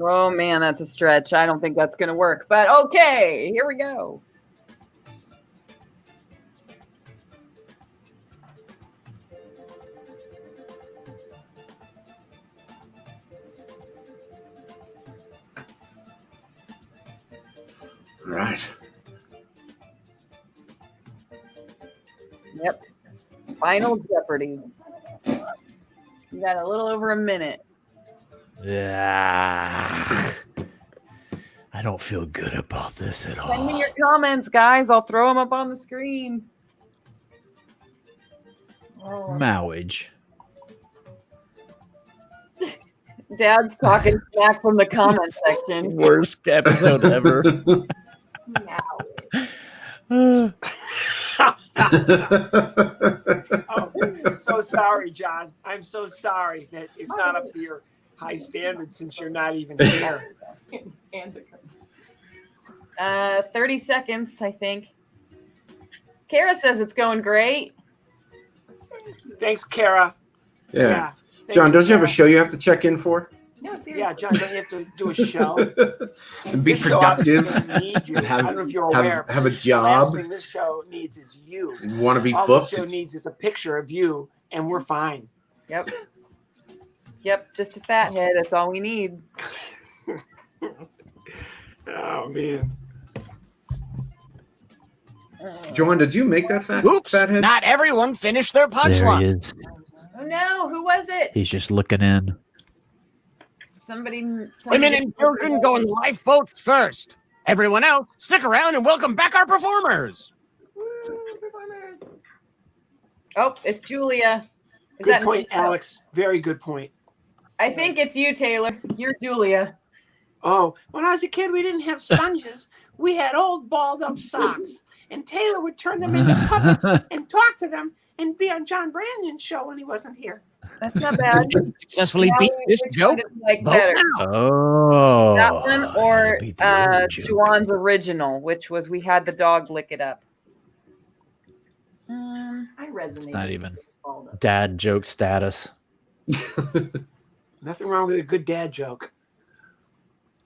Oh, man, that's a stretch. I don't think that's going to work, but okay, here we go. Right. Yep. Final Jeopardy. You got a little over a minute. Yeah. I don't feel good about this at Send me all. your comments, guys. I'll throw them up on the screen. Mowage. Dad's talking smack from the comment section. Worst episode ever. Oh, I'm so sorry, John. I'm so sorry that it's not up to your high standards since you're not even here. 30 seconds, I think. Kara says it's going great. Thanks, Kara. Yeah. Thank John, don't you have a Kara. show you have to check in for? No, seriously. Yeah, John, don't you have to do a show? And be This show obviously productive. doesn't need you. and have, I don't know if you're have, aware. but have a The last job. thing this show needs is you. And want to be All booked. this show needs is a picture of you, and we're fine. Yep. Yep, just a fathead. That's all we need. Oh man. Joanne, did you make that Oops, fathead? not everyone finished their There punchline. he is. Oh no, who was it? He's just looking in. Somebody Women and children go in lifeboats first. Everyone else, stick around and welcome back our performers. Oh, it's Julia. Is Good that point, me? Alex. Very good point. I think it's you, Taylor. You're Julia. Oh, when I was a kid, we didn't have sponges. We had old balled up socks. And Taylor would turn them into puppets and talk to them and be on John Brannon's show when he wasn't here. That's not bad. Successfully Now beat this which one joke. did you like Vote better? now. Oh. That one or beat the old joke. Juwan's original, which was we had the dog lick it up. I resonate. It's not even with all of dad joke status. Nothing wrong with a good dad joke.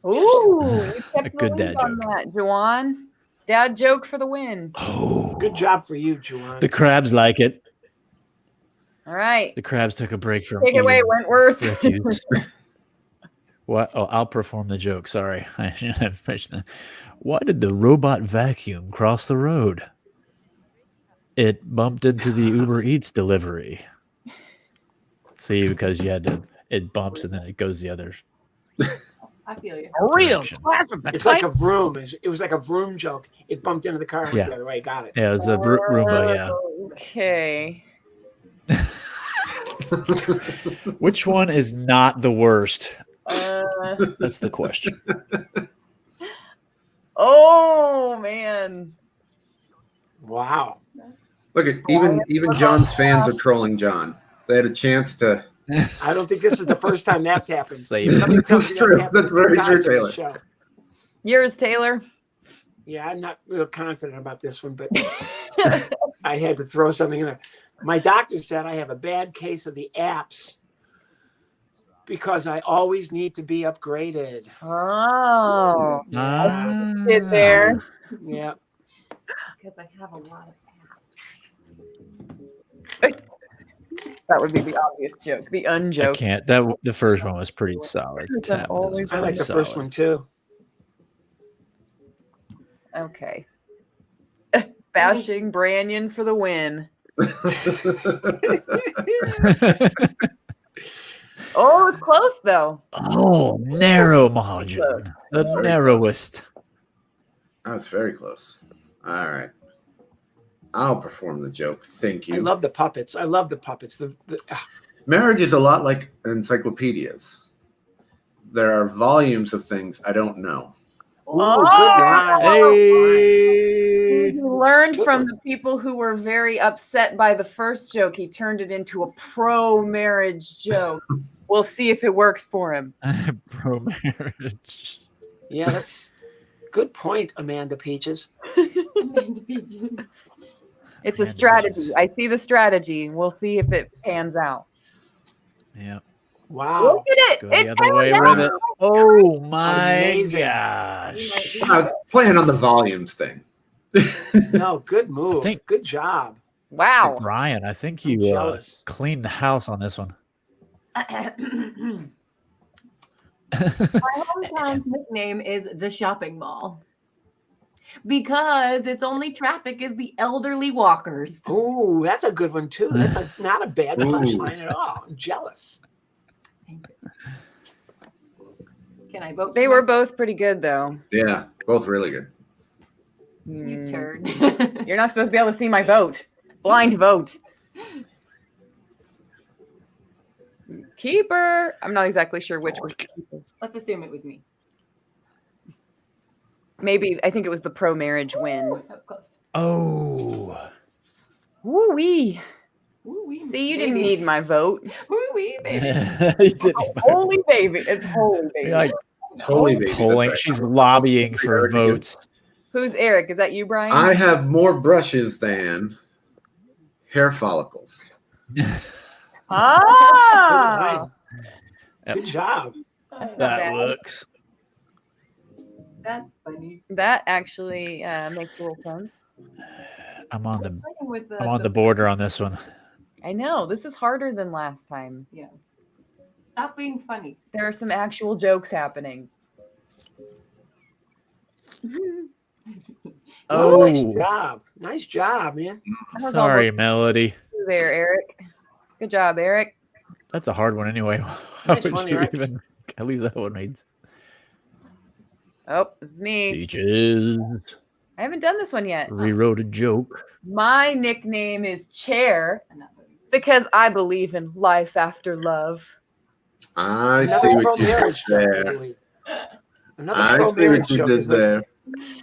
Ooh, we kept A good the lead dad on joke. that, Juwan. Dad joke for the win. Oh. Good job for you, Juwan. The crabs like it. All right. The crabs took a break from Take it away, eating Wentworth. refuse. What? Oh, I'll perform the joke. Sorry. I should have mentioned that. Why did the robot vacuum cross the road? It bumped into the Uber Eats delivery. See, because you had to, it bumps and then it goes the other. I feel you. A real Direction. class of the It's like type. a vroom. It was like a vroom joke. It bumped into the car and went Yeah. the other way. Got it. Yeah, it was a Roomba, yeah. Okay. Which one is not the worst? That's the question. Oh man. Wow. Look at even John's fans are trolling John. They had a chance to. I don't think this is the first time that's happened. Same. Something tells That's me true. happened That's a few very true, times on Taylor. this show. Yours, Taylor. Yeah, I'm not real confident about this one, but I had to throw something in there. My doctor said I have a bad case of the apps because I always need to be upgraded. Oh. Ah. Get there. Yeah. Because I have a lot of That would be the obvious joke. The I unjoke. can't. That the first one was pretty solid. Because That was always- I like the pretty first one too. Okay. Bashing Branyan for the win. solid. Oh, it's close though. Oh, narrow margin. The narrowest. That's very close. All right. I'll perform the joke. Thank you. I love the puppets. I love the puppets. Marriage is a lot like encyclopedias. There are volumes of things I don't know. Ooh, good line. Hey. He learned from the people who were very upset by the first joke. He turned it into a pro-marriage joke. We'll see if it works for him. Pro marriage. Yeah, that's good point, Amanda Peaches. It's a Amanda strategy. Peaches. I see the strategy. We'll see if it pans out. Yeah. Wow. Look at it. Go It the other way panned with out. it. Oh my Amazing. gosh. I was playing on the volumes thing. No, good move. think- Good job. Wow. Brian, I think I'm you jealous. cleaned the house on this one. My hometown's nickname is the shopping mall because its only traffic is the elderly walkers. Ooh, that's a good one too. That's not a bad Ooh. punchline at all. I'm jealous. Can I vote? They for were myself? both pretty good, though. Yeah, both really good. You turd. You're not supposed to be able to see my vote. Blind vote. Keeper. I'm not exactly sure which one. Let's assume it was me. Maybe I think it was the pro-marriage win. Ooh, that was close. Oh. Woo-wee. Ooh-wee, See, you didn't baby. need my vote. Ooh-wee, baby. You didn't. Holy baby. It's holy baby. You're like Totally, baby. polling. That's right. She's lobbying for Very good. votes. Who's Eric? Is that you, Brian? I have more brushes than hair follicles. Ah. Yep. Good job. That's not That bad. looks. That's funny. That actually makes a little sense. I'm on the Playing with I'm on the border on this one. I know. This is harder than last time. Yeah. Stop being funny. There are some actual jokes happening. Oh, nice Oh, job. Nice job, man. sorry, Melody. There, Eric. Good job, Eric. That's a hard one anyway. How Nice would one, you Eric. even? At least that one made Oh, this is me. Peaches. I haven't done this one yet. Rewrote a joke. My nickname is Chair because I believe in life after love. I see Another what you did pro-marriage joke, I there. believe. Another I see pro-marriage what you joke did is like, there.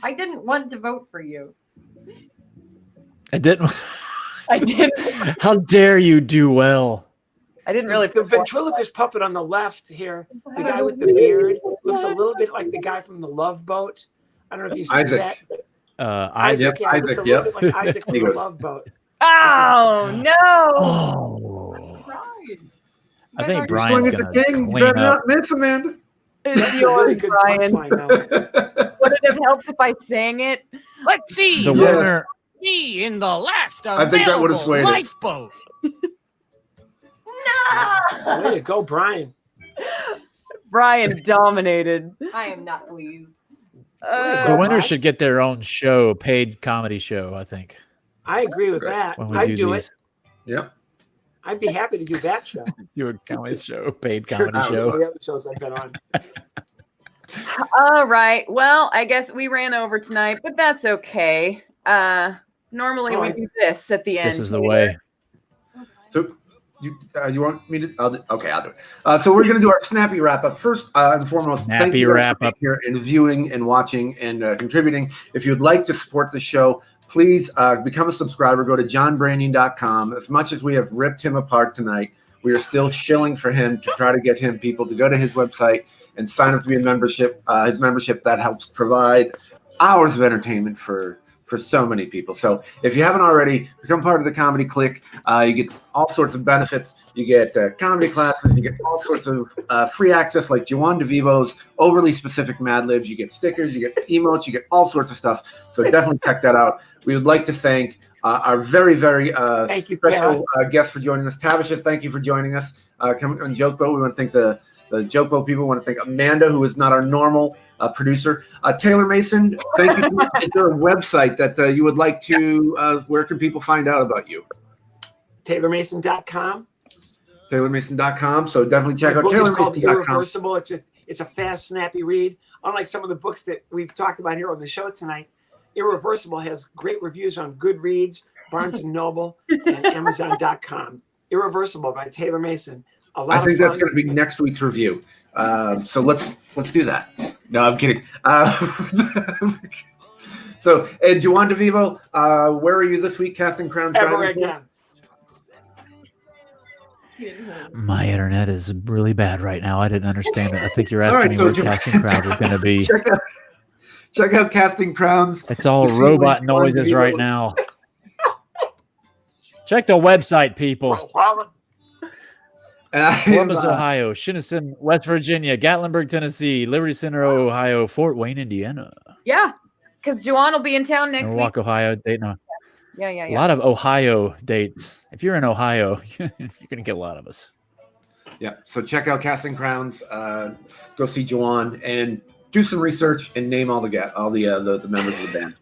I didn't want to vote for you. I didn't. I didn't. How dare you do well? I didn't really. the ventriloquist puppet on the left here, the guy with the beard, looks a little bit like the guy from the Love Boat. I don't know if you see that. Isaac. Isaac. Yeah, looks a little bit like Isaac from He the goes- Love Boat. Oh no! Oh, I think You're Brian's swinging gonna the king. You clean better up. not miss, Amanda. It's That's a really yours, good Brian. punchline, though. Would it have helped if I sang it? Let's see. The who's Yes. winner. me in the last I think that would've available swayed it. lifeboat. No! Way to go, Brian. Brian dominated. I am not pleased. The winner should get their own show, paid comedy show. I think I agree with that. when we I'd do these. it. Yep. I'd be happy to do that show. Do a comedy show, paid comedy Some show. of the other shows I've been on. All right. Well, I guess we ran over tonight, but that's okay. Normally we do this at the end. This is the way. So you want me to? I'll do it. So we're going to do our snappy wrap up first and foremost. Thank Snappy you guys wrap for being up. here and viewing and watching and contributing. If you'd like to support the show, please become a subscriber. Go to johnbranion.com. As much as we have ripped him apart tonight, we are still shilling for him to try to get him people to go to his website and sign up to be a membership. His membership that helps provide hours of entertainment for so many people. So if you haven't already, become part of the Comedy Clique. You get all sorts of benefits. You get comedy classes. You get all sorts of free access like Juan DeVevo's Overly Specific Mad-Libs. You get stickers. You get emotes. You get all sorts of stuff. So definitely check that out. We would like to thank our very, very Thank you, special guest for joining us. Tavisha, thank you for joining us. Coming on Joke Boat, we want to thank the Joke Boat people. We want to thank Amanda, who is not our normal producer. Taylor Mason, thank you. Is there a website that you would like to, where can people find out about you? TaylorMason.com. TaylorMason.com. So definitely check My out book is called TaylorMason.com. Irreversible. It's a fast, snappy read. Unlike some of the books that we've talked about here on the show tonight, Irreversible has great reviews on Goodreads, Barnes & Noble, and Amazon.com. Irreversible by Taylor Mason. A lot I think of fun. that's going to be next week's review. So let's do that. No, I'm kidding. So, and Juan DeVevo, where are you this week casting crowns? Ever Driving again. My internet is really bad right now. I didn't understand it. I think you're All asking right, me so where Ju- Casting Crowns is going to be. Check out Casting Crowns. It's all to see robot when noises Juan right DeVevo- now. Check the website, people. And Columbus, Ohio, Shinneson, West Virginia, Gatlinburg, Tennessee, Liberty Center, Ohio, Fort Wayne, Indiana, Yeah, because Juwan will be in town next Norwalk, Ohio, Dayton. week. A lot of Ohio dates. If you're in Ohio, you're going to get a lot of us. Yeah, so check out Casting Crowns. Go see Juwan and do some research and name all the members of the band.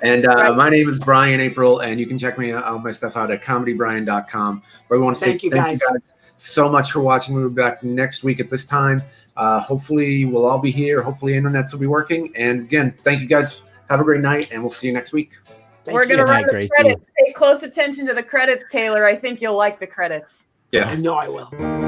And my name is Brian Apprille, and you can check me all my stuff out at comedybrian.com. Where we want to say Thank you guys so much for watching. We'll be back next week at this time. Hopefully we'll all be here. Hopefully internets will be working. And again, thank you guys. Have a great night, and we'll see you next week. Thank We're you. going to Good run night, the Gracie. credits. Pay close attention to the credits, Taylor. I think you'll like the credits. Yes. I know I will.